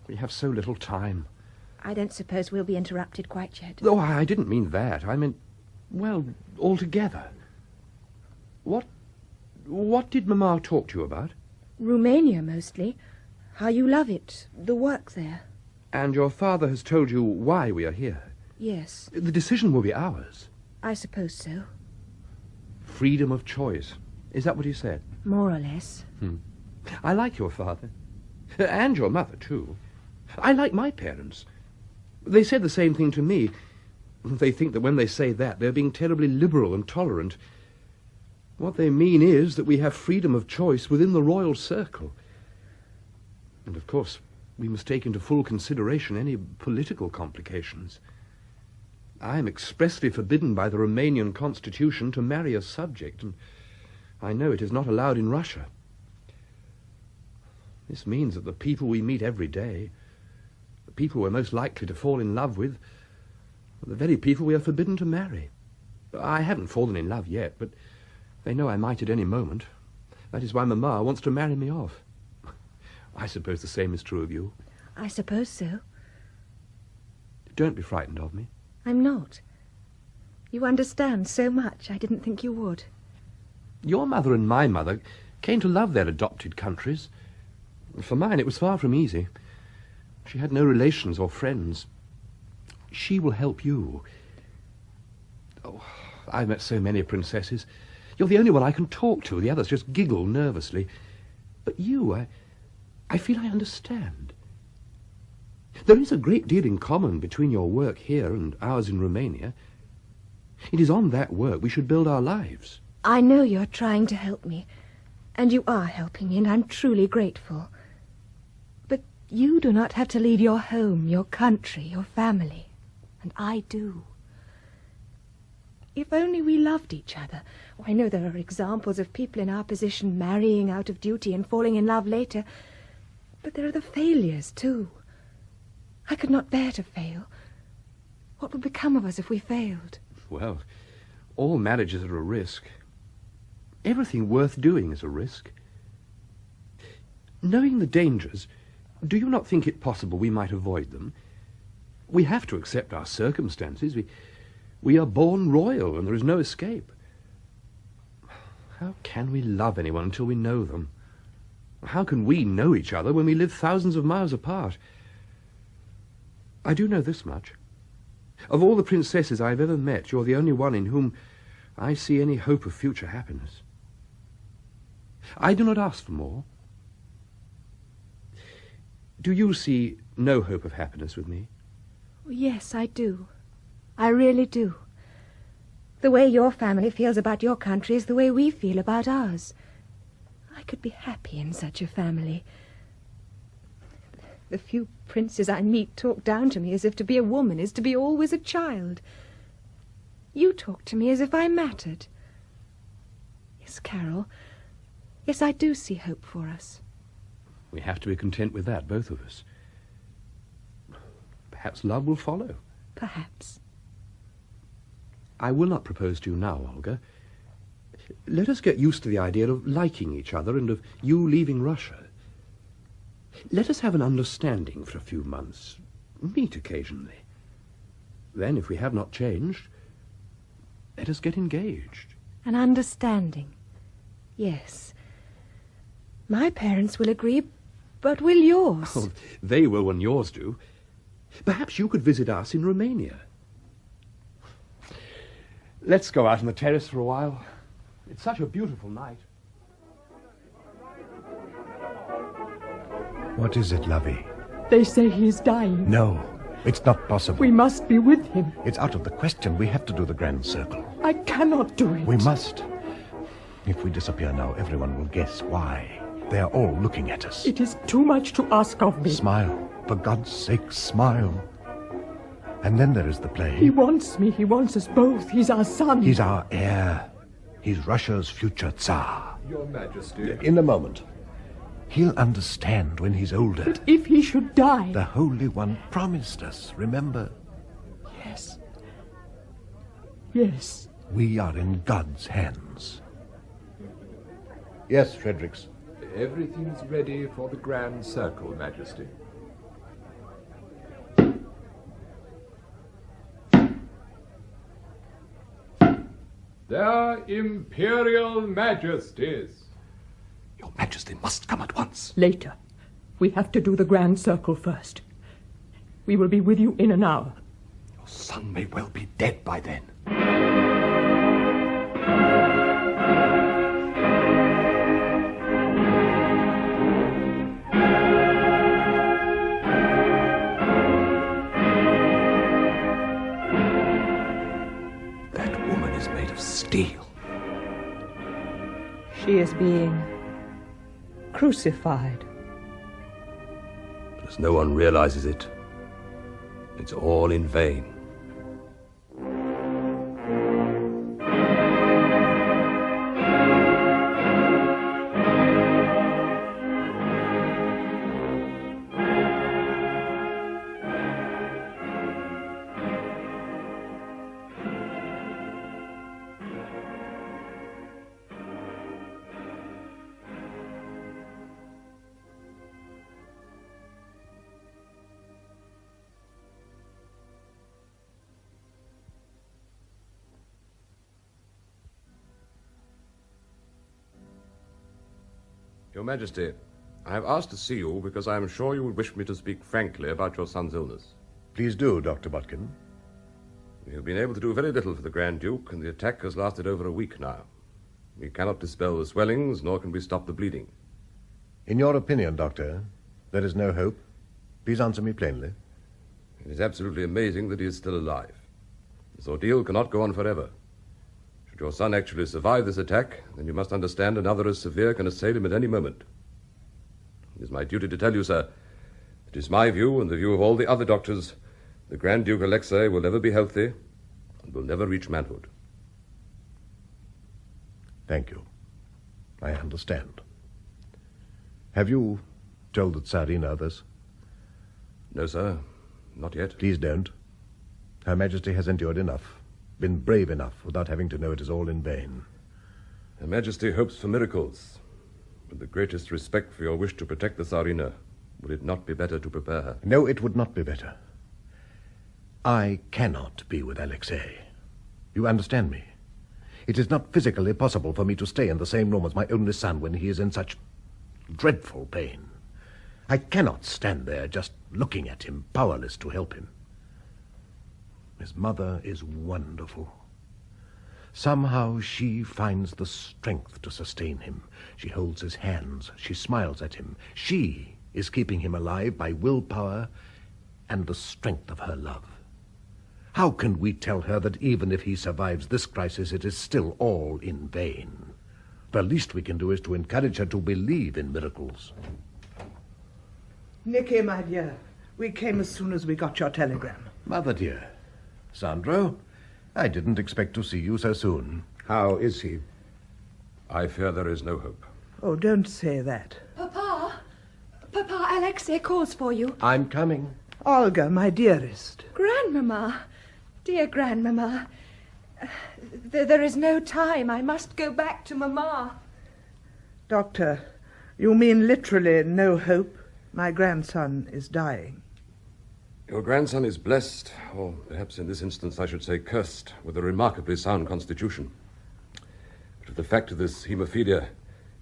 We have so little time. I don't suppose we'll be interrupted quite yet. Oh, I didn't mean that. I meant, well, altogether. What did Mamma talk to you about? Romania, mostly. How you love it. The work there. And your father has told you why we are here? Yes. The decision will be ours. I suppose so. Freedom of choice. Is that what he said? More or less. I like your father. And your mother, too. I like my parents. They said the same thing to me. They think that when they say that, they're being terribly liberal and tolerant. What they mean is that we have freedom of choice within the royal circle. And, of course, we must take into full consideration any political complications. I am expressly forbidden by the Romanian constitution to marry a subject, and I know it is not allowed in Russia. This means that the people we meet every day, the people we're most likely to fall in love with, are the very people we are forbidden to marry. I haven't fallen in love yet, but they know I might at any moment. That is why Mamma wants to marry me off. I suppose the same is true of you. I suppose so. Don't be frightened of me. I'm not. You understand so much, I didn't think you would. Your mother and my mother came to love their adopted countries. For mine, it was far from easy. She had no relations or friends. She will help you. Oh, I've met so many princesses. You're the only one I can talk to. The others just giggle nervously. But you, I feel I understand. There is a great deal in common between your work here and ours in Romania. It is on that work we should build our lives. I know you're trying to help me, and you are helping me, and I'm truly grateful. But you do not have to leave your home, your country, your family, and I do. If only we loved each other. Oh, I know there are examples of people in our position marrying out of duty and falling in love later, but there are the failures, too. I could not bear to fail. What would become of us if we failed? Well, all marriages are a risk. Everything worth doing is a risk. Knowing the dangers, do you not think it possible we might avoid them? We have to accept our circumstances. We are born royal, and there is no escape. How can we love anyone until we know them? How can we know each other when we live thousands of miles apart? I do know this much. Of all the princesses I have ever met, you're the only one in whom I see any hope of future happiness. I do not ask for more. Do you see no hope of happiness with me? Yes, I do. I really do. The way your family feels about your country is the way we feel about ours. I could be happy in such a family. The few princes I meet talk down to me as if to be a woman is to be always a child. You talk to me as if I mattered. Yes, Carol. Yes, I do see hope for us. We have to be content with that, both of us. Perhaps love will follow. Perhaps. I will not propose to you now, Olga. Let us get used to the idea of liking each other and of you leaving Russia. Let us have an understanding for a few months. Meet occasionally. Then, if we have not changed, let us get engaged. An understanding. Yes. My parents will agree, but will yours? Oh, they will when yours do. Perhaps you could visit us in Romania. Let's go out on the terrace for a while. It's such a beautiful night. What is it, Lovey? They say he is dying. No, it's not possible. We must be with him. It's out of the question. We have to do the grand circle. I cannot do it. We must. If we disappear now, everyone will guess why. They are all looking at us. It is too much to ask of me. Smile. For God's sake, smile. And then there is the play. He wants me. He wants us both. He's our son. He's our heir. He's Russia's future Tsar. Your Majesty. In a moment. He'll understand when he's older. But if he should die... The Holy One promised us, remember? Yes. Yes. We are in God's hands. Yes, Fredericks. Everything's ready for the grand circle, Majesty. Their Imperial Majesties. Your Majesty must come at once. Later. We have to do the grand circle first. We will be with you in an hour. Your son may well be dead by then. That woman is made of steel. She is being crucified. But as no one realizes it, it's all in vain. Your Majesty, I have asked to see you because I am sure you would wish me to speak frankly about your son's illness. Please do, Dr. Botkin. We have been able to do very little for the Grand Duke, and the attack has lasted over a week now. We cannot dispel the swellings, nor can we stop the bleeding. In your opinion, Doctor, there is no hope? Please answer me plainly. It is absolutely amazing that he is still alive. This ordeal cannot go on forever. Should your son actually survive this attack, then you must understand another as severe can assail him at any moment. It is my duty to tell you, sir, it is my view and the view of all the other doctors, the Grand Duke Alexei will never be healthy and will never reach manhood. Thank you. I understand. Have you told the Tsarina this? No, sir, not yet. Please don't. Her Majesty has endured enough, been brave enough without having to know it is all in vain. Her Majesty hopes for miracles. With the greatest respect for your wish to protect the Tsarina, would it not be better to prepare her? No, it would not be better. I cannot be with Alexei. You understand me? It is not physically possible for me to stay in the same room as my only son when he is in such dreadful pain. I cannot stand there just looking at him, powerless to help him. His mother is wonderful. Somehow she finds the strength to sustain him. She holds his hands. She smiles at him. She is keeping him alive by willpower and the strength of her love. How can we tell her that even if he survives this crisis, it is still all in vain? The least we can do is to encourage her to believe in miracles. Nicky, my dear, we came as soon as we got your telegram. Mother dear. Sandro, I didn't expect to see you so soon. How is he? I fear there is no hope. Oh, don't say that. Papa, Alexei calls for you. I'm coming. Olga, my dearest. Grandmamma, dear Grandmamma, there is no time. I must go back to Mamma. Doctor, you mean literally no hope? My grandson is dying. Your grandson is blessed, or perhaps in this instance I should say cursed, with a remarkably sound constitution. But with the fact of this haemophilia,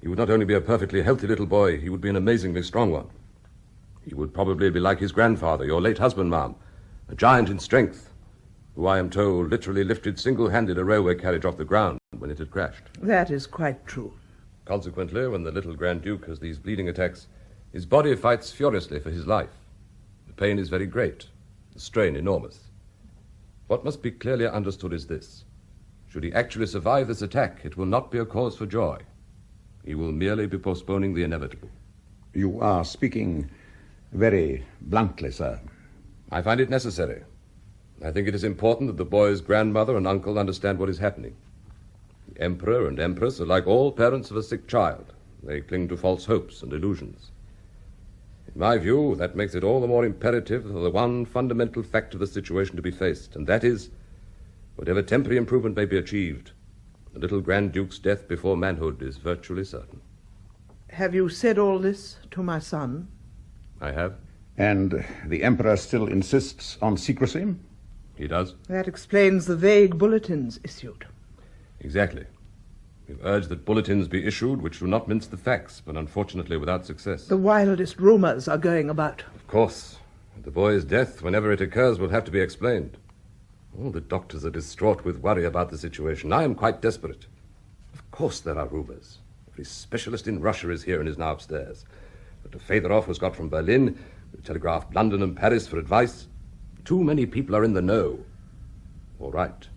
he would not only be a perfectly healthy little boy, he would be an amazingly strong one. He would probably be like his grandfather, your late husband, ma'am, a giant in strength, who I am told literally lifted single-handed a railway carriage off the ground when it had crashed. That is quite true. Consequently, when the little Grand Duke has these bleeding attacks, his body fights furiously for his life. The pain is very great, the strain enormous. What must be clearly understood is this. Should he actually survive this attack, it will not be a cause for joy. He will merely be postponing the inevitable. You are speaking very bluntly, sir. I find it necessary. I think it is important that the boy's grandmother and uncle understand what is happening. The Emperor and Empress are like all parents of a sick child. They cling to false hopes and illusions. In my view, that makes it all the more imperative for the one fundamental fact of the situation to be faced, and that is, whatever temporary improvement may be achieved, the little Grand Duke's death before manhood is virtually certain. Have you said all this to my son? I have. And the Emperor still insists on secrecy? He does. That explains the vague bulletins issued. Exactly. We've urged that bulletins be issued which do not mince the facts, but unfortunately without success. The wildest rumors are going about. Of course. The boy's death, whenever it occurs, will have to be explained. All the doctors are distraught with worry about the situation. I am quite desperate. Of course there are rumors. Every specialist in Russia is here and is now upstairs. Dr. Fedorov was got from Berlin. We telegraphed London and Paris for advice. Too many people are in the know. All right.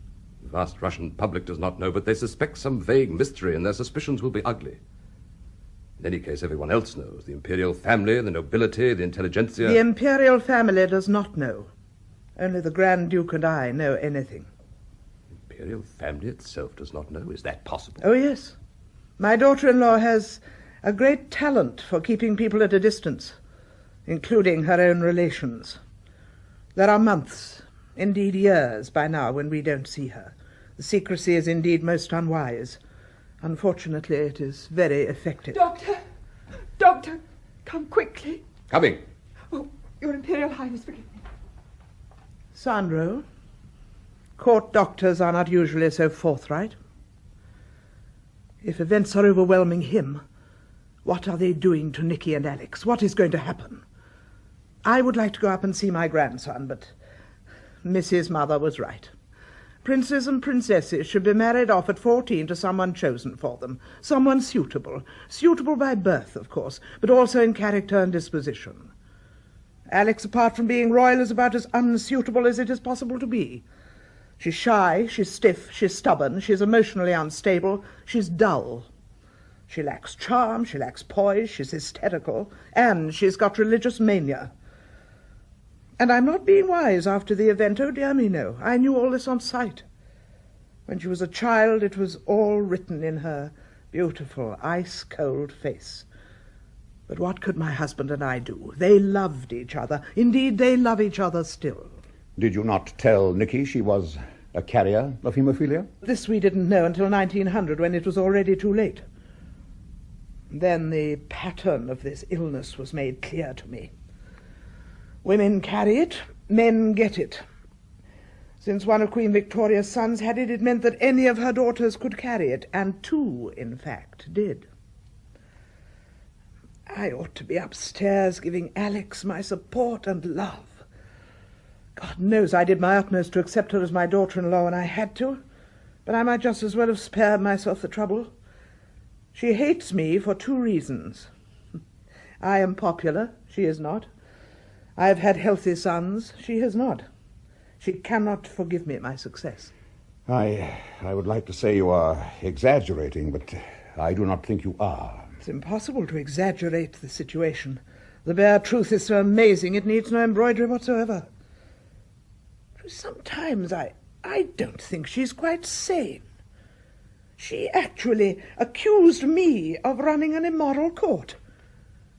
The vast Russian public does not know, but they suspect some vague mystery, and their suspicions will be ugly. In any case, everyone else knows. The imperial family, the nobility, the intelligentsia. The imperial family does not know. Only the Grand Duke and I know anything. The imperial family itself does not know? Is that possible? Oh, yes. My daughter-in-law has a great talent for keeping people at a distance, including her own relations. There are months, indeed years by now, when we don't see her. The secrecy is indeed most unwise. Unfortunately, it is very effective. Doctor, come quickly. Coming. Oh, Your Imperial Highness, forgive me. Sandro, court doctors are not usually so forthright. If events are overwhelming him, what are they doing to Nicky and Alex? What is going to happen? I would like to go up and see my grandson, but Mrs. Mother was right. Princes and princesses should be married off at 14 to someone chosen for them, someone suitable. Suitable by birth, of course, but also in character and disposition. Alex, apart from being royal, is about as unsuitable as it is possible to be. She's shy, she's stiff, she's stubborn, she's emotionally unstable, she's dull. She lacks charm, she lacks poise, she's hysterical, and she's got religious mania. And I'm not being wise after the event, oh dear me, no. I knew all this on sight. When she was a child, it was all written in her beautiful, ice-cold face. But what could my husband and I do? They loved each other. Indeed, they love each other still. Did you not tell Nicky she was a carrier of haemophilia? This we didn't know until 1900, when it was already too late. Then the pattern of this illness was made clear to me. Women carry it, men get it. Since one of Queen Victoria's sons had it, it meant that any of her daughters could carry it, and two, in fact, did. I ought to be upstairs giving Alex my support and love. God knows I did my utmost to accept her as my daughter-in-law when I had to, but I might just as well have spared myself the trouble. She hates me for two reasons. I am popular, she is not. I've had healthy sons. She has not. She cannot forgive me my success. I would like to say you are exaggerating, but I do not think you are. It's impossible to exaggerate the situation. The bare truth is so amazing it needs no embroidery whatsoever. Sometimes I don't think she's quite sane. She actually accused me of running an immoral court,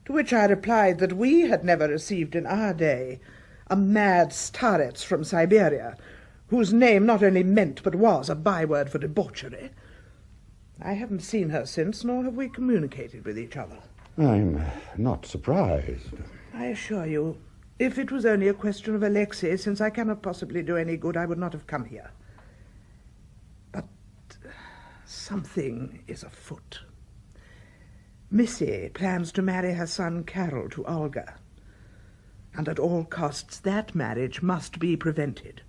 to which I replied that we had never received in our day a mad starets from Siberia, whose name not only meant but was a byword for debauchery. I haven't seen her since, nor have we communicated with each other. I'm not surprised. I assure you, if it was only a question of Alexei, since I cannot possibly do any good, I would not have come here. But something is afoot. Missy plans to marry her son Carol to Olga, and at all costs that marriage must be prevented.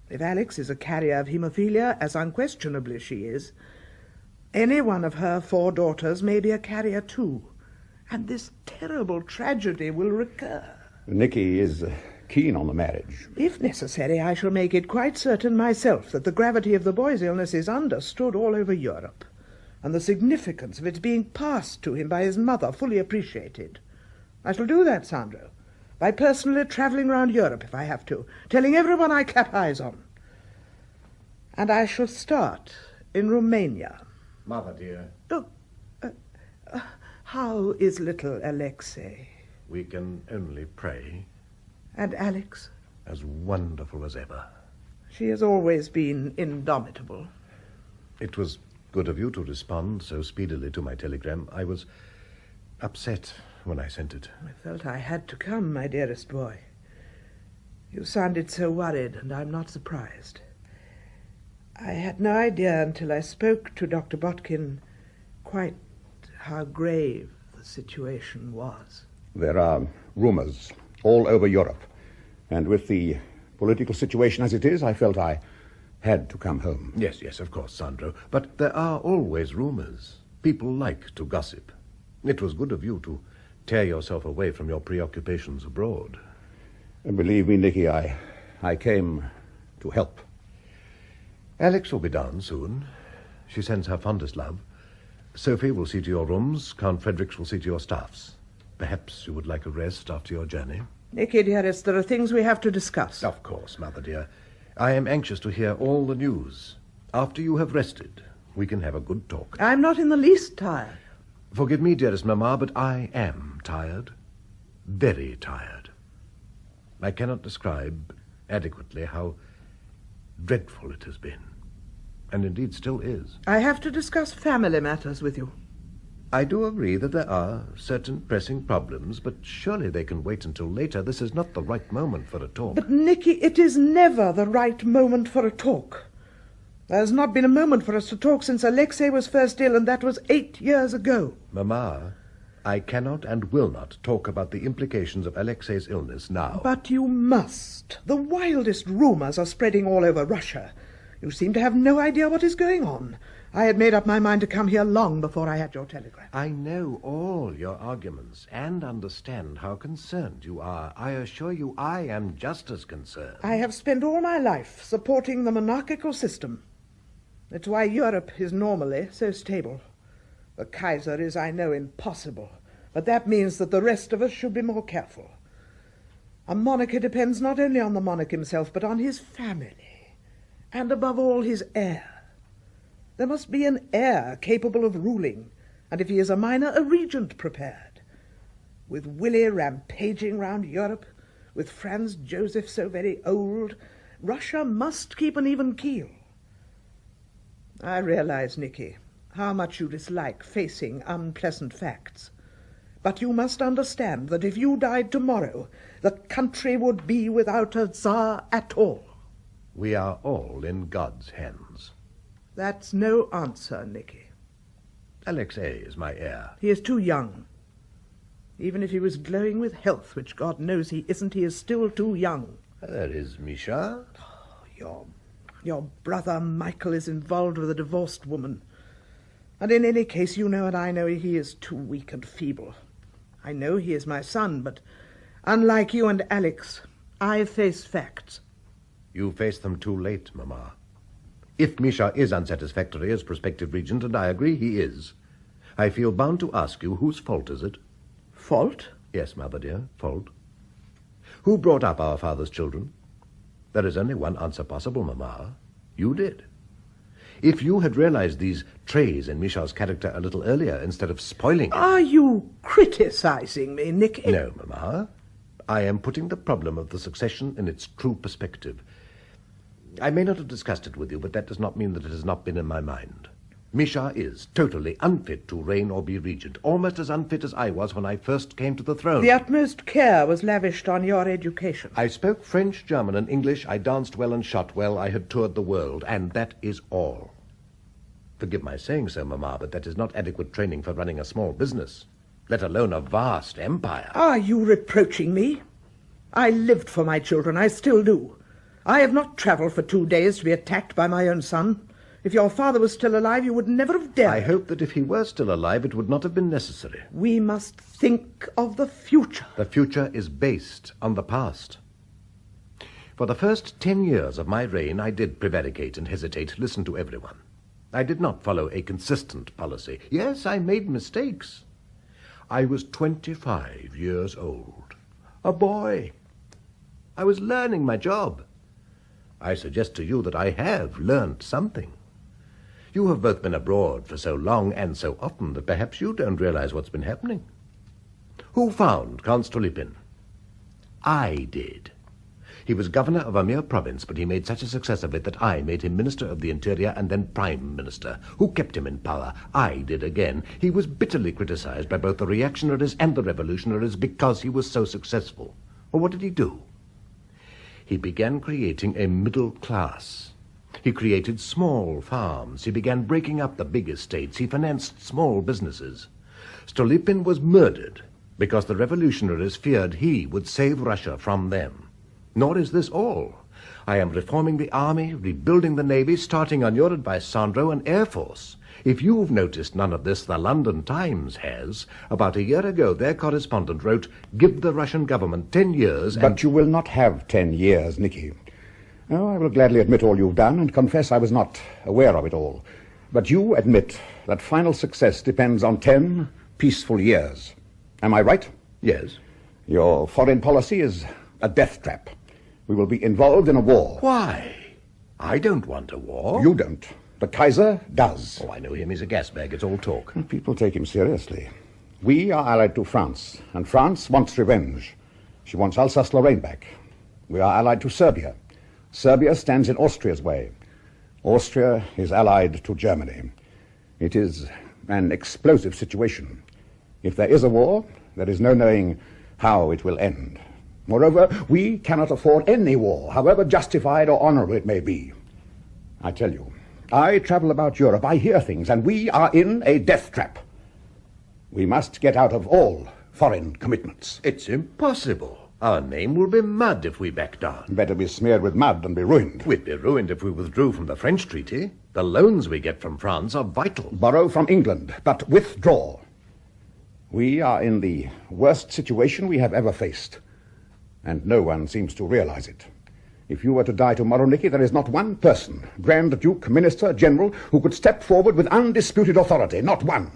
If Alex is a carrier of haemophilia, as unquestionably she is, any one of her 4 daughters may be a carrier too, and this terrible tragedy will recur. Nicky is keen on the marriage. If necessary, I shall make it quite certain myself that the gravity of the boy's illness is understood all over Europe, and the significance of its being passed to him by his mother fully appreciated. I shall do that, Sandro, by personally travelling round Europe if I have to, telling everyone I clap eyes on. And I shall start in Romania. Mother, dear. How is little Alexei? We can only pray. And Alex? As wonderful as ever. She has always been indomitable. It was good of you to respond so speedily to my telegram. I was upset when I sent it. I felt I had to come, my dearest boy. You sounded so worried, and I'm not surprised. I had no idea until I spoke to Dr. Botkin quite how grave the situation was. There are rumors all over Europe, and with the political situation as it is, I felt I had to come home. Yes, of course, Sandro. But there are always rumors. People like to gossip. It was good of you to tear yourself away from your preoccupations abroad. And believe me, Nicky, I came to help. Alex will be down soon. She sends her fondest love. Sophie will see to your rooms. Count Fredericks will see to your staffs. Perhaps you would like a rest after your journey. Nicky, dearest, there are things we have to discuss. Of course, Mother dear. I am anxious to hear all the news. After you have rested, we can have a good talk. I'm not in the least tired. Forgive me, dearest Mamma, but I am tired. Very tired. I cannot describe adequately how dreadful it has been, and indeed still is. I have to discuss family matters with you. I do agree that there are certain pressing problems, but surely they can wait until later. This is not the right moment for a talk. But, Nicky, it is never the right moment for a talk. There has not been a moment for us to talk since Alexei was first ill, and that was 8 years ago. Mamma, I cannot and will not talk about the implications of Alexei's illness now. But you must. The wildest rumors are spreading all over Russia. You seem to have no idea what is going on. I had made up my mind to come here long before I had your telegram. I know all your arguments and understand how concerned you are. I assure you I am just as concerned. I have spent all my life supporting the monarchical system. It's why Europe is normally so stable. The Kaiser is, I know, impossible, but that means that the rest of us should be more careful. A monarchy depends not only on the monarch himself, but on his family, and above all, his heir. There must be an heir capable of ruling, and if he is a minor, a regent prepared. With Willie rampaging round Europe, with Franz Joseph so very old, Russia must keep an even keel. I realize, Nicky, how much you dislike facing unpleasant facts. But you must understand that if you died tomorrow, the country would be without a Tsar at all. We are all in God's hands. That's no answer, Nicky. Alexei is my heir. He is too young. Even if he was glowing with health, which God knows he isn't, he is still too young. There is Misha. Your brother Michael is involved with a divorced woman. And in any case, you know and I know he is too weak and feeble. I know he is my son, but Unlike you and Alex, I face facts. You face them too late, Mamma. If Misha is unsatisfactory as prospective regent, and I agree he is, I feel bound to ask you, whose fault is it? Fault? Yes, Mother dear, fault. Who brought up our father's children? There is only one answer possible, Mamma. You did. If you had realized these traits in Misha's character a little earlier instead of spoiling it... Are you criticizing me, Nicky? No, Mamma. I am putting the problem of the succession in its true perspective. I may not have discussed it with you, but that does not mean that it has not been in my mind. Misha is totally unfit to reign or be regent, almost as unfit as I was when I first came to the throne. The utmost care was lavished on your education. I spoke French, German, and English. I danced well and shot well. I had toured the world, and that is all. Forgive my saying so, Mamma, but that is not adequate training for running a small business, let alone a vast empire. Are you reproaching me? I lived for my children. I still do. I have not travelled for 2 days to be attacked by my own son. If your father was still alive, you would never have dared. I hope that if he were still alive, it would not have been necessary. We must think of the future. The future is based on the past. For the first 10 years of my reign, I did prevaricate and hesitate, listen to everyone. I did not follow a consistent policy. Yes, I made mistakes. I was 25 years old. A boy. I was learning my job. I suggest to you that I have learned something. You have both been abroad for so long and so often that perhaps you don't realize what's been happening. Who found Count Stolypin? I did. He was governor of a mere province, but he made such a success of it that I made him Minister of the Interior and then Prime Minister. Who kept him in power? I did again. He was bitterly criticized by both the reactionaries and the revolutionaries because he was so successful. Well, what did he do? He began creating a middle class. He created small farms. He began breaking up the big estates. He financed small businesses. Stolypin was murdered because the revolutionaries feared he would save Russia from them. Nor is this all. I am reforming the army, rebuilding the navy, starting on your advice, Sandro, an air force. If you've noticed none of this, the London Times has. About a year ago, their correspondent wrote, "Give the Russian government 10 years and..." But you will not have 10 years, Nicky. Oh, I will gladly admit all you've done and confess I was not aware of it all. But you admit that final success depends on 10 peaceful years. Am I right? Yes. Your foreign policy is a death trap. We will be involved in a war. Why? I don't want a war. You don't. The Kaiser does. Oh, I know him. He's a gas bag. It's all talk. People take him seriously. We are allied to France, and France wants revenge. She wants Alsace-Lorraine back. We are allied to Serbia. Serbia stands in Austria's way. Austria is allied to Germany. It is an explosive situation. If there is a war, there is no knowing how it will end. Moreover, we cannot afford any war, however justified or honorable it may be. I tell you, I travel about Europe, I hear things, and we are in a death trap. We must get out of all foreign commitments. It's impossible. Our name will be mud if we back down. Better be smeared with mud than be ruined. We'd be ruined if we withdrew from the French treaty. The loans we get from France are vital. Borrow from England, but withdraw. We are in the worst situation we have ever faced, and no one seems to realize it. If you were to die tomorrow, Nicky, there is not one person, Grand Duke, Minister, General, who could step forward with undisputed authority. Not one.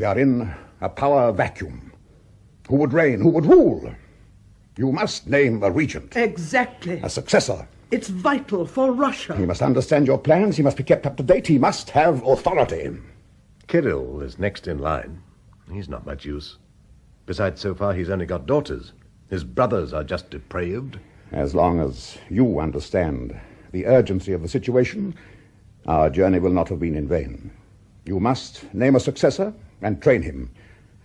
We are in a power vacuum. Who would reign? Who would rule? You must name a regent. Exactly. A successor. It's vital for Russia. He must understand your plans. He must be kept up to date. He must have authority. Kirill is next in line. He's not much use. Besides, so far he's only got daughters. His brothers are just depraved. As long as you understand the urgency of the situation, our journey will not have been in vain. You must name a successor and train him.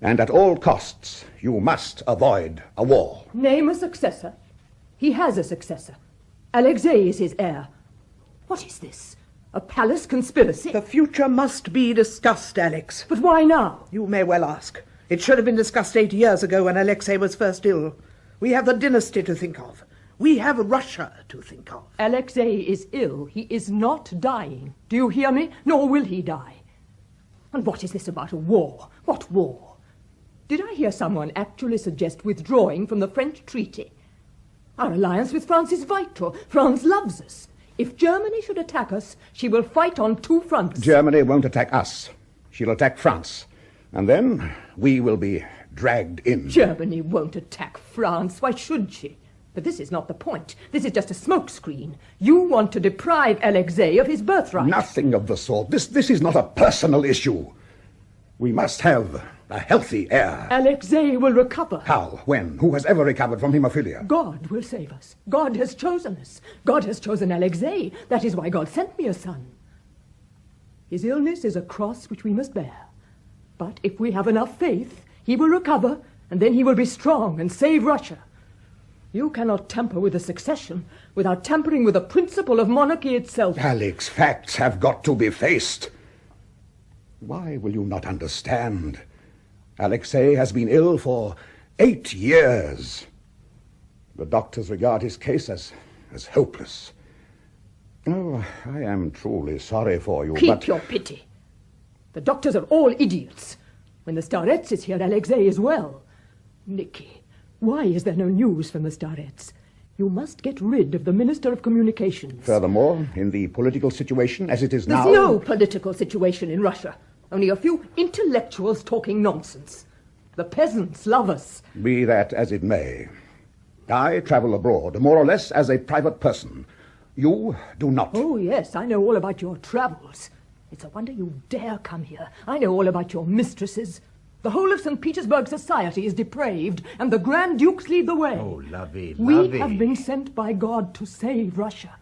And at all costs, you must avoid a war. Name a successor? He has a successor. Alexei is his heir. What is this? A palace conspiracy? The future must be discussed, Alex. But why now? You may well ask. It should have been discussed 8 years ago when Alexei was first ill. We have the dynasty to think of. We have Russia to think of. Alexei is ill. He is not dying. Do you hear me? Nor will he die. And what is this about a war? What war? Did I hear someone actually suggest withdrawing from the French treaty? Our alliance with France is vital. France loves us. If Germany should attack us, she will fight on 2 fronts. Germany won't attack us. She'll attack France. And then we will be dragged in. Germany won't attack France. Why should she? But this is not the point. This is just a smokescreen. You want to deprive Alexei of his birthright. Nothing of the sort. This is not a personal issue. We must have a healthy heir. Alexei will recover. How? When? Who has ever recovered from hemophilia? God will save us. God has chosen us. God has chosen Alexei. That is why God sent me a son. His illness is a cross which we must bear. But if we have enough faith, he will recover, and then he will be strong and save Russia. You cannot tamper with the succession without tampering with the principle of monarchy itself. Alex, facts have got to be faced. Why will you not understand? Alexei has been ill for 8 years. The doctors regard his case as hopeless. Oh, I am truly sorry for you, Keep your pity. The doctors are all idiots. When the Starets is here, Alexei is well. Nicky, why is there no news from the Starets? You must get rid of the Minister of Communications. Furthermore, in the political situation as it is now... There's no political situation in Russia. Only a few intellectuals talking nonsense. The peasants love us. Be that as it may. I travel abroad, more or less as a private person. You do not. Oh, yes, I know all about your travels. It's a wonder you dare come here. I know all about your mistresses. The whole of St. Petersburg society is depraved, and the Grand Dukes lead the way. Oh, lovey. We have been sent by God to save Russia.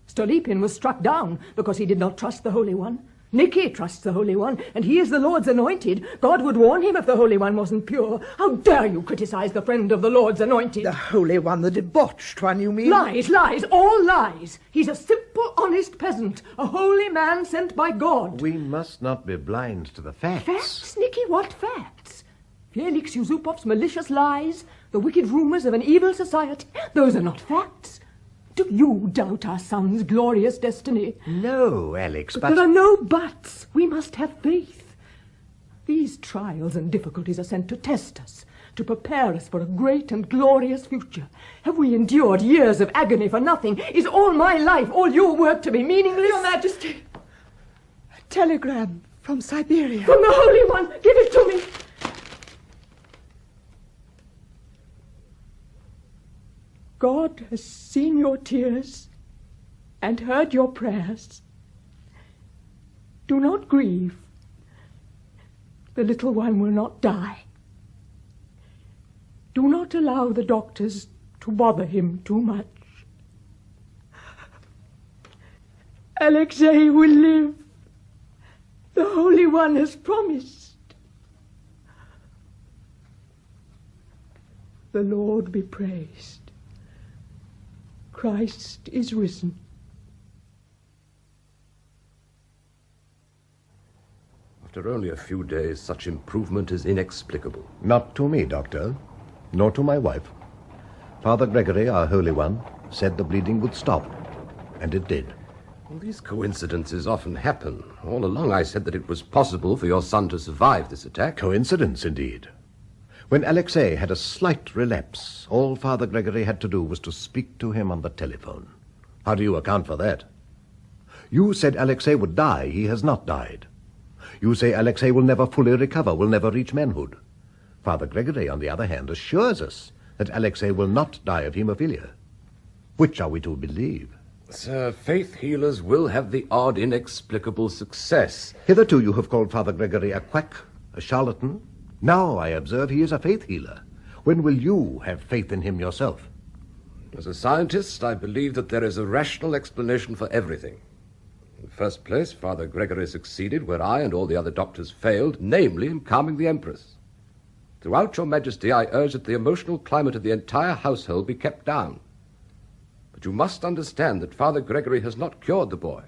Stolypin was struck down because he did not trust the Holy One. Nicky trusts the Holy One, and he is the Lord's anointed. God would warn him if the Holy One wasn't pure. How dare you criticize the friend of the Lord's anointed? The Holy One, the debauched one, you mean? Lies, lies, all lies. He's a simple, honest peasant, a holy man sent by God. We must not be blind to the facts. Facts, Nicky? What facts? Felix Yusupov's malicious lies, the wicked rumors of an evil society, those are not facts. Do you doubt our son's glorious destiny? No, Alex, but... There are no buts. We must have faith. These trials and difficulties are sent to test us, to prepare us for a great and glorious future. Have we endured years of agony for nothing? Is all my life, all your work to be meaningless? Your Majesty, a telegram from Siberia. From the Holy One, give it to me. God has seen your tears and heard your prayers. Do not grieve. The little one will not die. Do not allow the doctors to bother him too much. Alexei will live. The Holy One has promised. The Lord be praised. Christ is risen. After only a few days, such improvement is inexplicable. Not to me, Doctor, nor to my wife. Father Gregory, our Holy One, said the bleeding would stop, and it did. Well, these coincidences often happen. All along I said that it was possible for your son to survive this attack. Coincidence, indeed. When Alexei had a slight relapse, all Father Gregory had to do was to speak to him on the telephone. How do you account for that? You said Alexei would die. He has not died. You say Alexei will never fully recover, will never reach manhood. Father Gregory, on the other hand, assures us that Alexei will not die of haemophilia. Which are we to believe? Sir, faith healers will have the odd inexplicable success. Hitherto you have called Father Gregory a quack, a charlatan. Now I observe he is a faith healer. When will you have faith in him yourself? As a scientist, I believe that there is a rational explanation for everything. In the first place, Father Gregory succeeded where I and all the other doctors failed, namely in calming the Empress. Throughout, Your Majesty, I urge that the emotional climate of the entire household be kept down. But you must understand that Father Gregory has not cured the boy.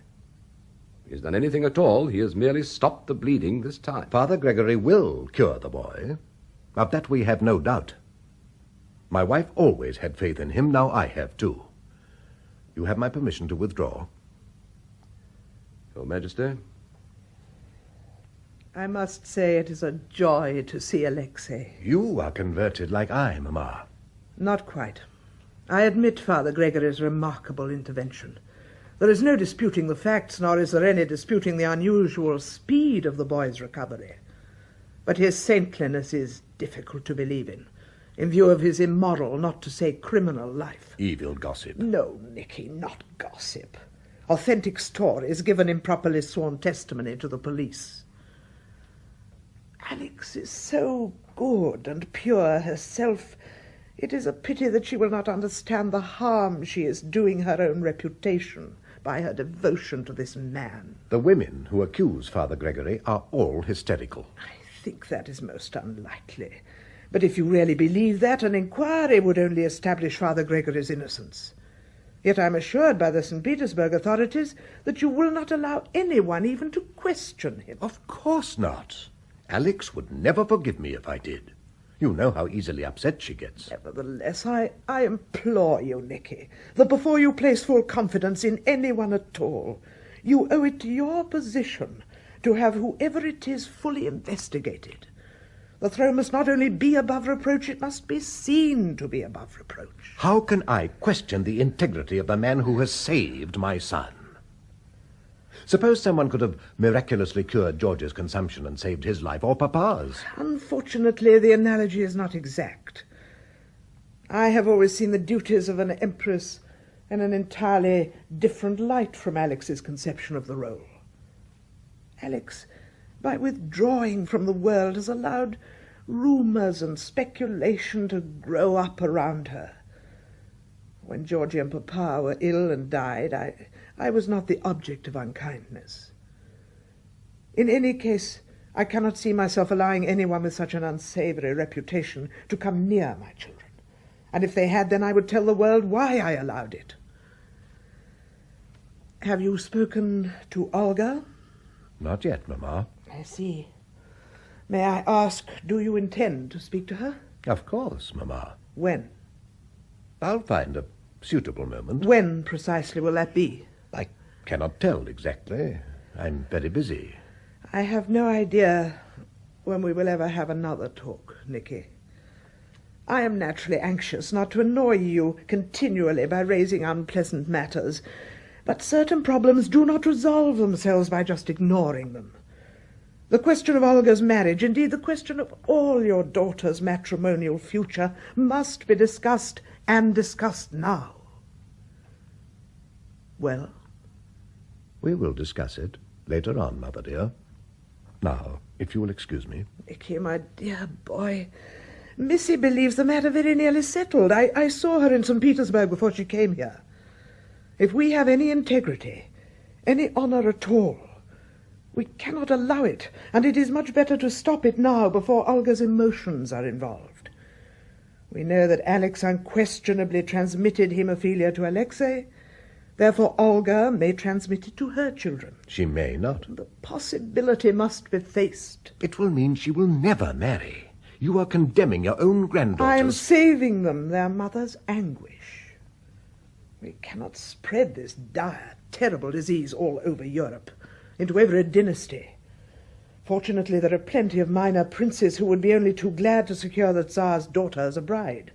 If he has done anything at all, he has merely stopped the bleeding this time. Father Gregory will cure the boy. Of that we have no doubt. My wife always had faith in him, now I have too. You have my permission to withdraw. Your Majesty? I must say it is a joy to see Alexei. You are converted like I, Mamma. Not quite. I admit Father Gregory's remarkable intervention. There is no disputing the facts, nor is there any disputing the unusual speed of the boy's recovery. But his saintliness is difficult to believe in view of his immoral, not to say criminal life. Evil gossip. No, Nicky, not gossip. Authentic stories given improperly sworn testimony to the police. Alex is so good and pure herself. It is a pity that she will not understand the harm she is doing her own reputation by her devotion to this man. The women who accuse Father Gregory are all hysterical. I think that is most unlikely. But if you really believe that, an inquiry would only establish Father Gregory's innocence. Yet I am assured by the St. Petersburg authorities that you will not allow anyone even to question him. Of course not. Alex would never forgive me if I did. You know how easily upset she gets. Nevertheless, I implore you, Nicky, that before you place full confidence in anyone at all, you owe it to your position to have whoever it is fully investigated. The throne must not only be above reproach, it must be seen to be above reproach. How can I question the integrity of the man who has saved my son? Suppose someone could have miraculously cured George's consumption and saved his life, or Papa's. Unfortunately, the analogy is not exact. I have always seen the duties of an empress in an entirely different light from Alex's conception of the role. Alex, by withdrawing from the world, has allowed rumours and speculation to grow up around her. When Georgie and Papa were ill and died, I was not the object of unkindness. In any case, I cannot see myself allowing anyone with such an unsavoury reputation to come near my children. And if they had, then I would tell the world why I allowed it. Have you spoken to Olga? Not yet, Mamma. I see. May I ask, do you intend to speak to her? Of course, Mamma. When? I'll find a suitable moment. When precisely will that be? I cannot tell exactly. I'm very busy. I have no idea when we will ever have another talk, Nicky. I am naturally anxious not to annoy you continually by raising unpleasant matters, but certain problems do not resolve themselves by just ignoring them. The question of Olga's marriage, indeed the question of all your daughter's matrimonial future, must be discussed, and discussed now. Well? We will discuss it later on, Mother dear. Now, if you will excuse me. Nicky, my dear boy, Missy believes the matter very nearly settled. I saw her in St. Petersburg before she came here. If we have any integrity, any honour at all, we cannot allow it, and it is much better to stop it now before Olga's emotions are involved. We know that Alex unquestionably transmitted haemophilia to Alexei. Therefore, Olga may transmit it to her children. She may not. The possibility must be faced. It will mean she will never marry. You are condemning your own granddaughters. I am saving them their mother's anguish. We cannot spread this dire, terrible disease all over Europe, into every dynasty. Fortunately, there are plenty of minor princes who would be only too glad to secure the Tsar's daughter as a bride.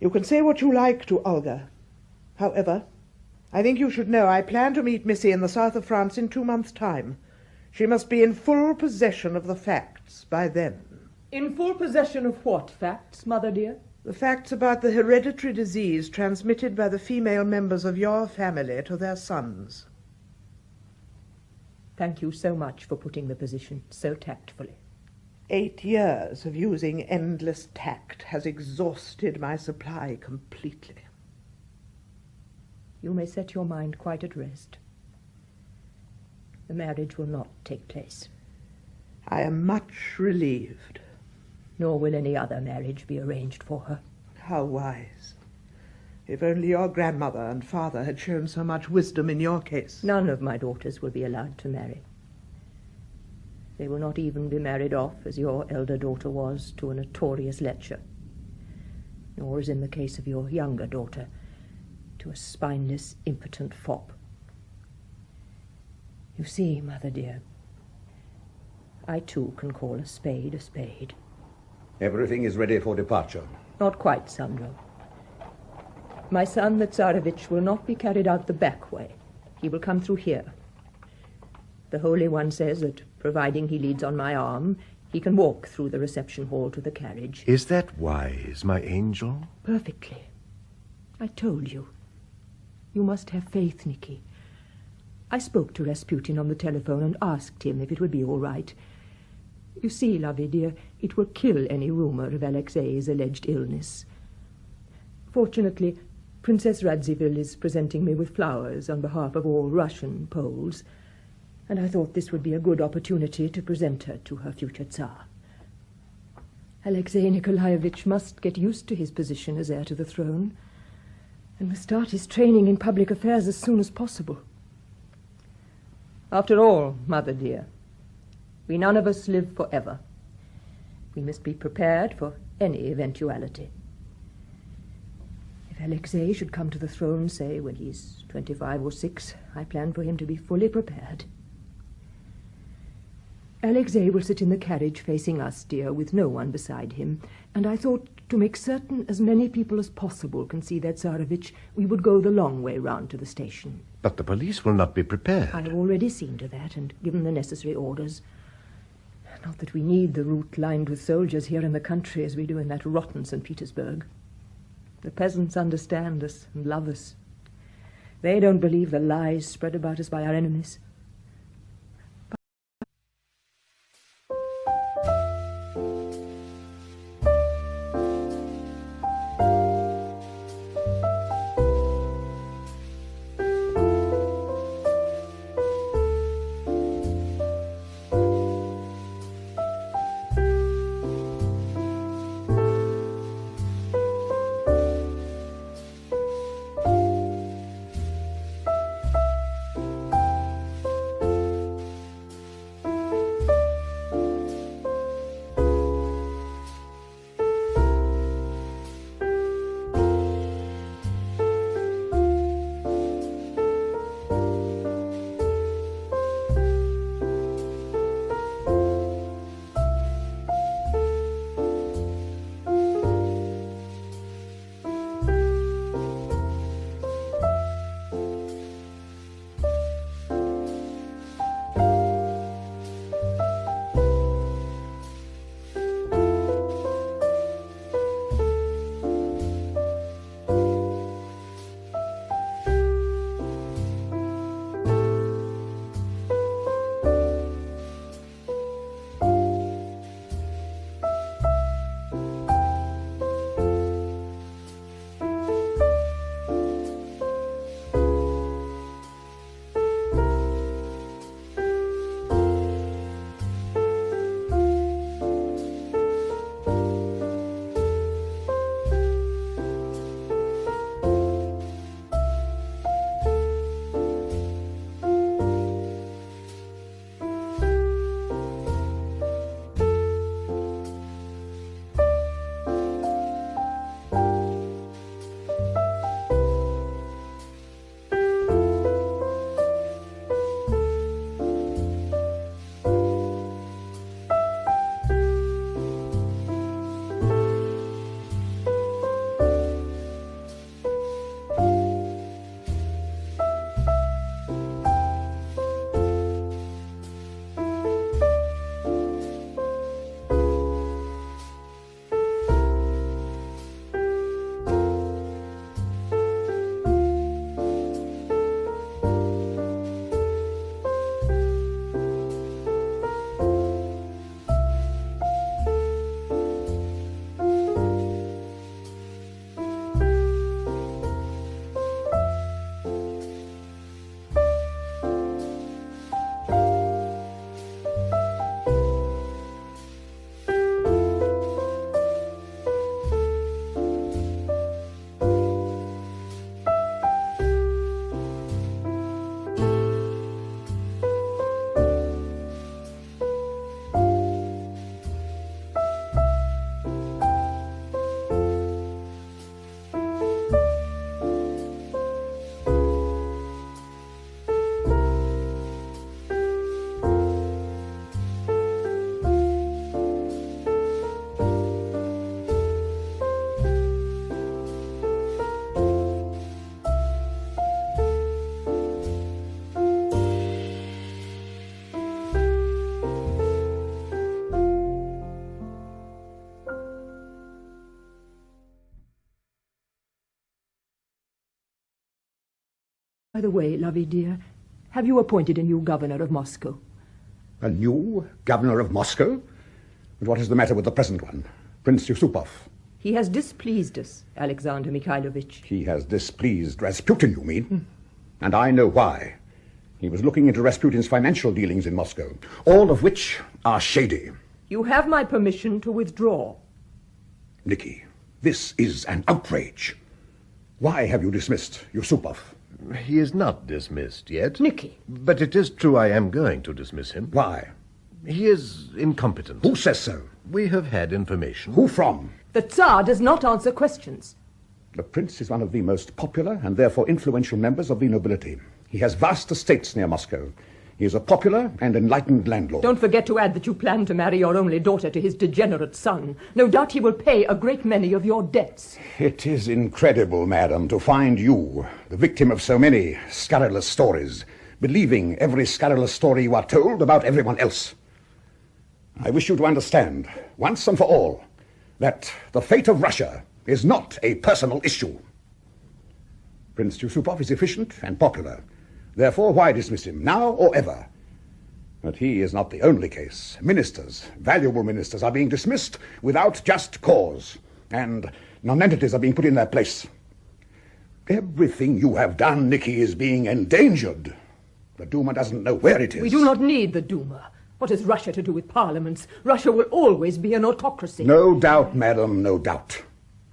You can say what you like to Olga. However, I think you should know I plan to meet Missy in the south of France in 2 months' time. She must be in full possession of the facts by then. In full possession of what facts, Mother dear? The facts about the hereditary disease transmitted by the female members of your family to their sons. Thank you so much for putting the position so tactfully. 8 years of using endless tact has exhausted my supply completely. You may set your mind quite at rest. The marriage will not take place. I am much relieved. Nor will any other marriage be arranged for her. How wise. If only your grandmother and father had shown so much wisdom in your case. None of my daughters will be allowed to marry. They will not even be married off, as your elder daughter was, to a notorious lecher. Nor, as in the case of your younger daughter, to a spineless, impotent fop. You see, Mother dear, I too can call a spade a spade. Everything is ready for departure. Not quite, Sandro. My son, the Tsarevich, will not be carried out the back way. He will come through here. The Holy One says that, providing he leads on my arm, he can walk through the reception hall to the carriage. Is that wise, my angel? Perfectly. I told you. You must have faith, Nicky. I spoke to Rasputin on the telephone and asked him if it would be all right. You see, lovey dear, it will kill any rumor of Alexei's alleged illness. Fortunately, Princess Radziwill is presenting me with flowers on behalf of all Russian Poles, and I thought this would be a good opportunity to present her to her future Tsar. Alexei Nikolaevich must get used to his position as heir to the throne, and must start his training in public affairs as soon as possible. After all, Mother dear, we none of us live forever. We must be prepared for any eventuality. If Alexei should come to the throne, say, when he's 25 or 6, I plan for him to be fully prepared. Alexei will sit in the carriage facing us, dear, with no one beside him, and I thought to make certain as many people as possible can see that Tsarevich, we would go the long way round to the station. But the police will not be prepared. I have already seen to that and given the necessary orders. Not that we need the route lined with soldiers here in the country as we do in that rotten St. Petersburg. The peasants understand us and love us. They don't believe the lies spread about us by our enemies. By the way, Lovey dear, have you appointed a new governor of Moscow? A new governor of Moscow? But what is the matter with the present one, Prince Yusupov? He has displeased us, Alexander Mikhailovich. He has displeased Rasputin, you mean? And I know why. He was looking into Rasputin's financial dealings in Moscow, all of which are shady. You have my permission to withdraw. Nicky, this is an outrage. Why have you dismissed Yusupov? He is not dismissed yet. Nicky. But it is true I am going to dismiss him. Why? He is incompetent. Who says so? We have had information. Who from? The Tsar does not answer questions. The prince is one of the most popular and therefore influential members of the nobility. He has vast estates near Moscow. He is a popular and enlightened landlord. Don't forget to add that you plan to marry your only daughter to his degenerate son. No doubt he will pay a great many of your debts. It is incredible, madam, to find you, the victim of so many scurrilous stories, believing every scurrilous story you are told about everyone else. I wish you to understand, once and for all, that the fate of Russia is not a personal issue. Prince Yusupov is efficient and popular. Therefore, why dismiss him, now or ever? But he is not the only case. Ministers, valuable ministers, are being dismissed without just cause, and nonentities are being put in their place. Everything you have done, Nicky, is being endangered. The Duma doesn't know where it is. We do not need the Duma. What has Russia to do with parliaments? Russia will always be an autocracy. No doubt, madam, no doubt.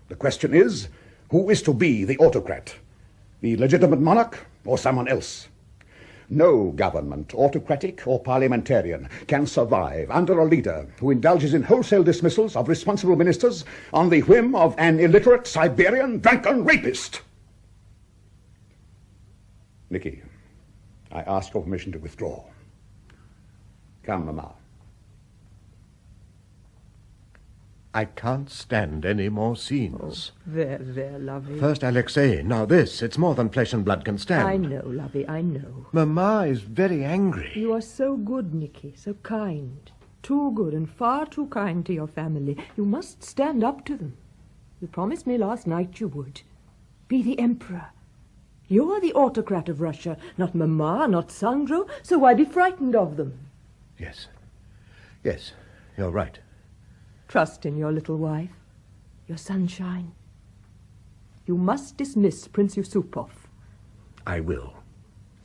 The question is, who is to be the autocrat? The legitimate monarch or someone else? No government, autocratic or parliamentarian, can survive under a leader who indulges in wholesale dismissals of responsible ministers on the whim of an illiterate Siberian drunken rapist. Nicky, I ask your permission to withdraw. Come, Mamma. I can't stand any more scenes. Oh, there, Lovey. First Alexei, now this. It's more than flesh and blood can stand. I know, Lovey, I know. Mamma is very angry. You are so good, Nicky, so kind. Too good and far too kind to your family. You must stand up to them. You promised me last night you would. Be the emperor. You're the autocrat of Russia, not Mamma, not Sandro, so why be frightened of them? Yes, you're right. Trust in your little wife, your sunshine. You must dismiss Prince Yusupov. I will.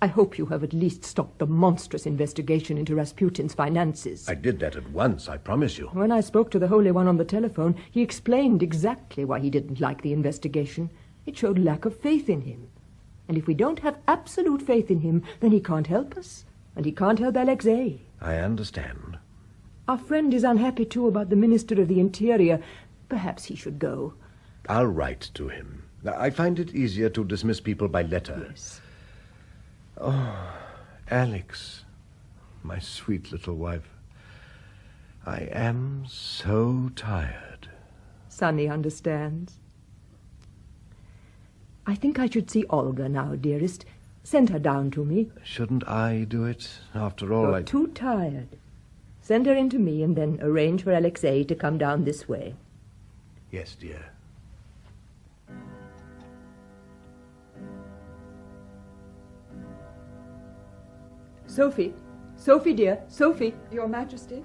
I hope you have at least stopped the monstrous investigation into Rasputin's finances. I did that at once, I promise you. When I spoke to the Holy One on the telephone, he explained exactly why he didn't like the investigation. It showed lack of faith in him. And if we don't have absolute faith in him, then he can't help us. And he can't help Alexei. I understand. Our friend is unhappy, too, about the Minister of the Interior. Perhaps he should go. I'll write to him. I find it easier to dismiss people by letter. Yes. Oh, Alex, my sweet little wife. I am so tired. Sonny understands. I think I should see Olga now, dearest. Send her down to me. Shouldn't I do it? After all, You're too tired. Send her in to me and then arrange for Alexei to come down this way. Yes, dear. Sophie, dear, Sophie. Your Majesty?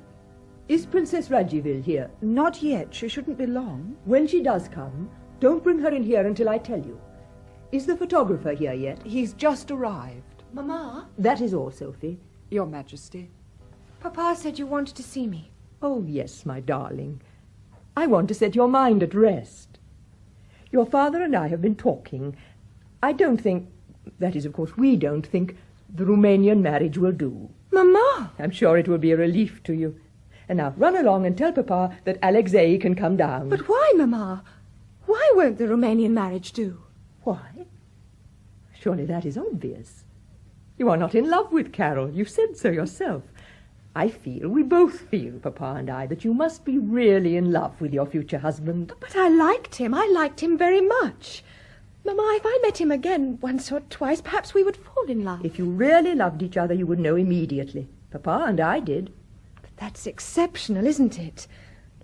Is Princess Radziwill here? Not yet. She shouldn't be long. When she does come, don't bring her in here until I tell you. Is the photographer here yet? He's just arrived. Mamma? That is all, Sophie. Your Majesty. Papa said you wanted to see me. Oh, yes, my darling. I want to set your mind at rest. Your father and I have been talking. I don't think, that is, of course, we don't think the Romanian marriage will do. Mamma! I'm sure it will be a relief to you. And now run along and tell Papa that Alexei can come down. But why, Mamma? Why won't the Romanian marriage do? Why? Surely that is obvious. You are not in love with Carol. You said so yourself. We both feel, Papa and I, that you must be really in love with your future husband. But I liked him. I liked him very much. Mamma, if I met him again once or twice, perhaps we would fall in love. If you really loved each other, you would know immediately. Papa and I did. But that's exceptional, isn't it?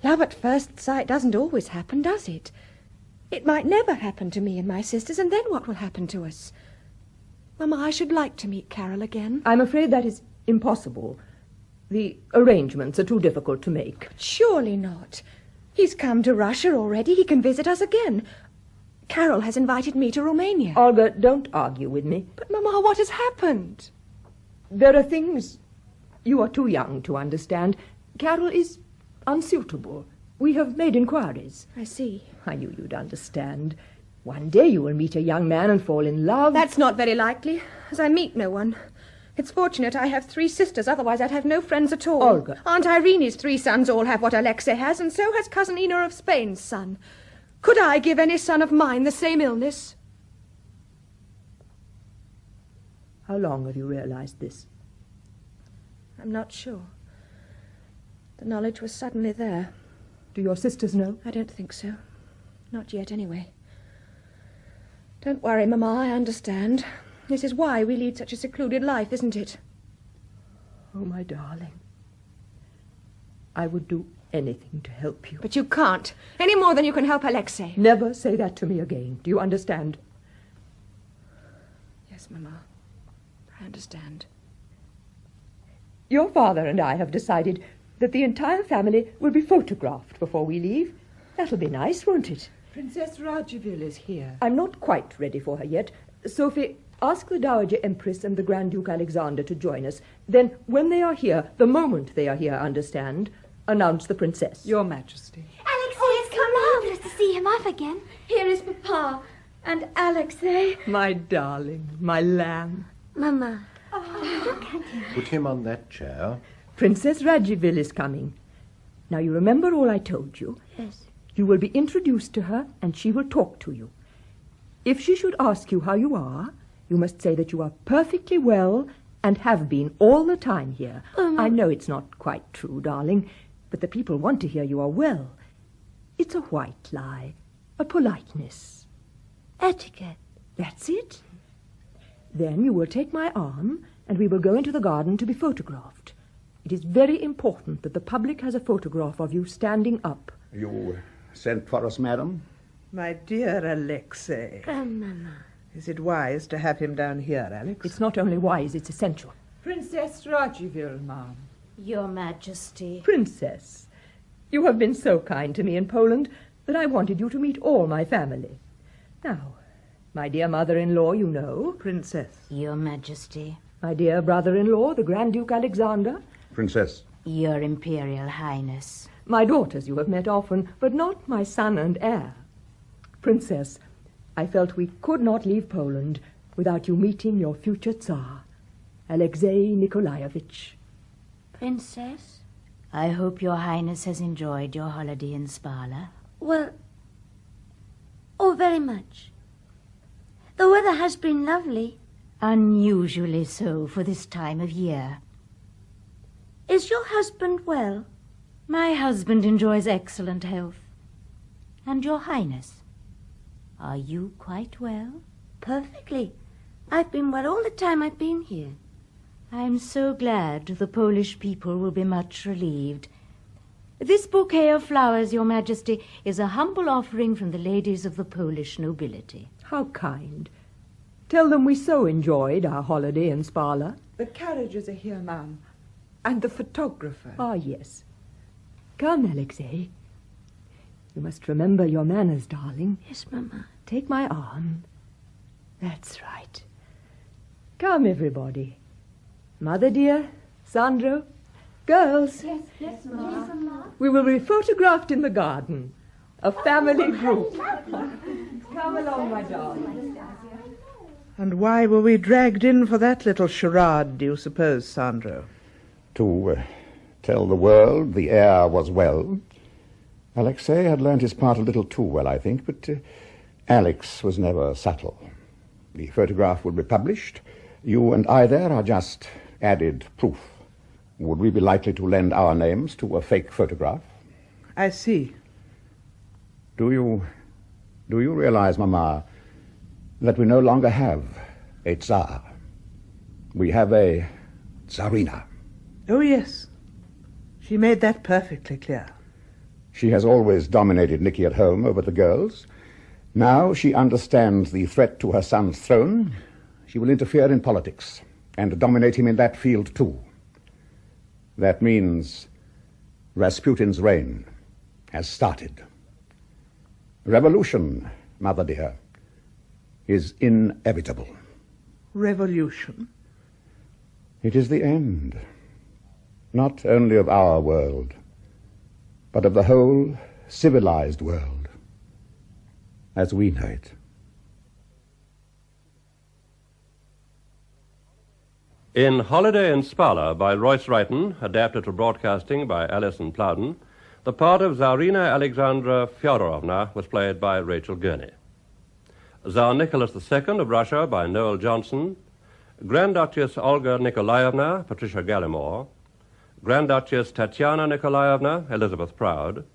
Love at first sight doesn't always happen, does it? It might never happen to me and my sisters, and then what will happen to us? Mamma, I should like to meet Carol again. I'm afraid that is impossible. The arrangements are too difficult to make. But surely not. He's come to Russia already. He can visit us again. Carol has invited me to Romania. Olga, don't argue with me. But, Mamma, what has happened? There are things you are too young to understand. Carol is unsuitable. We have made inquiries. I see. I knew you'd understand. One day you will meet a young man and fall in love. That's not very likely, as I meet no one. It's fortunate I have 3 sisters, otherwise I'd have no friends at all. Olga. Aunt Irene's 3 sons all have what Alexei has, and so has Cousin Ina of Spain's son. Could I give any son of mine the same illness? How long have you realized this? I'm not sure. The knowledge was suddenly there. Do your sisters know? I don't think so. Not yet, anyway. Don't worry, Mamma, I understand. This is why we lead such a secluded life, isn't it? Oh, my darling. I would do anything to help you. But you can't, any more than you can help Alexei. Never say that to me again. Do you understand? Yes, Mamma. I understand. Your father and I have decided that the entire family will be photographed before we leave. That'll be nice, won't it? Princess Radziwill is here. I'm not quite ready for her yet. Sophie, ask the Dowager Empress and the Grand Duke Alexander to join us. Then, when they are here, the moment they are here, understand, announce the princess. Your Majesty. Alexei has come out. To see him off again. Here is Papa and Alexei. My darling, my lamb. Mama. Put him on that chair. Princess Radziwill is coming. Now, you remember all I told you? Yes. You will be introduced to her, and she will talk to you. If she should ask you how you are, you must say that you are perfectly well and have been all the time here. I know it's not quite true, darling, but the people want to hear you are well. It's a white lie, a politeness. Etiquette. That's it. Then you will take my arm, and we will go into the garden to be photographed. It is very important that the public has a photograph of you standing up. You sent for us, madam? My dear Alexei. Grandmama. Is it wise to have him down here, Alex? It's not only wise, it's essential. Princess Radziwill, ma'am. Your Majesty. Princess, you have been so kind to me in Poland that I wanted you to meet all my family. Now, my dear mother-in-law, you know. Princess. Your Majesty. My dear brother-in-law, the Grand Duke Alexander. Princess. Your Imperial Highness. My daughters you have met often, but not my son and heir. Princess, I felt we could not leave Poland without you meeting your future Tsar, Alexei Nikolaevich. Princess? I hope your Highness has enjoyed your holiday in Spala. Well, very much. The weather has been lovely. Unusually so for this time of year. Is your husband well? My husband enjoys excellent health. And your Highness, are you quite well? Perfectly. I've been well all the time I've been here. I'm so glad. The Polish people will be much relieved. This bouquet of flowers, Your Majesty, is a humble offering from the ladies of the Polish nobility. How kind. Tell them we so enjoyed our holiday in Spala. The carriages are here, ma'am. And the photographer. Ah, yes. Come, Alexei. You must remember your manners, darling. Yes, Mama. Take my arm. That's right. Come, everybody. Mother dear, Sandro, girls. Yes, Mama. We will be photographed in the garden. A family group. Come along, my darling. And why were we dragged in for that little charade, do you suppose, Sandro? To tell the world the heir was well. Alexei had learned his part a little too well, I think, but Alex was never subtle. The photograph will be published. You and I there are just added proof. Would we be likely to lend our names to a fake photograph? I see. Do you realize, Mama, that we no longer have a Tsar? We have a Tsarina. Oh, yes. She made that perfectly clear. She has always dominated Nicky at home over the girls. Now she understands the threat to her son's throne. She will interfere in politics and dominate him in that field too. That means Rasputin's reign has started. Revolution, mother dear, is inevitable. Revolution? It is the end, not only of our world, but of the whole civilized world, as we know it. In Holiday in Spala by Royce Ryton, adapted for broadcasting by Alison Plowden, the part of Tsarina Alexandra Fyodorovna was played by Rachel Gurney. Tsar Nicholas II of Russia by Noel Johnson, Grand Duchess Olga Nikolaevna, Patricia Gallimore, Grand Duchess Tatiana Nikolaevna, Elizabeth Proud,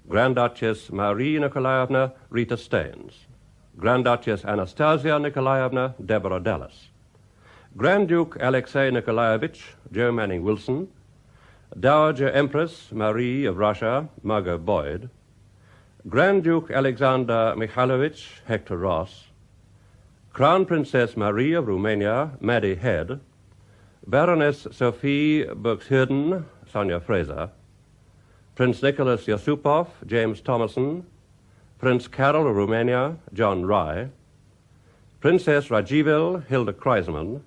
Grand Duchess Marie Nikolaevna, Rita Staines, Grand Duchess Anastasia Nikolaevna, Deborah Dallas, Grand Duke Alexei Nikolaevich, Joe Manning Wilson, Dowager Empress Marie of Russia, Margot Boyd, Grand Duke Alexander Mikhailovich, Hector Ross, Crown Princess Marie of Romania, Maddie Head, Baroness Sophie Buxhürden, Sonia Fraser, Prince Nicholas Yusupov, James Thomason, Prince Carol of Romania, John Rye, Princess Radziwill, Hilda Kreisman,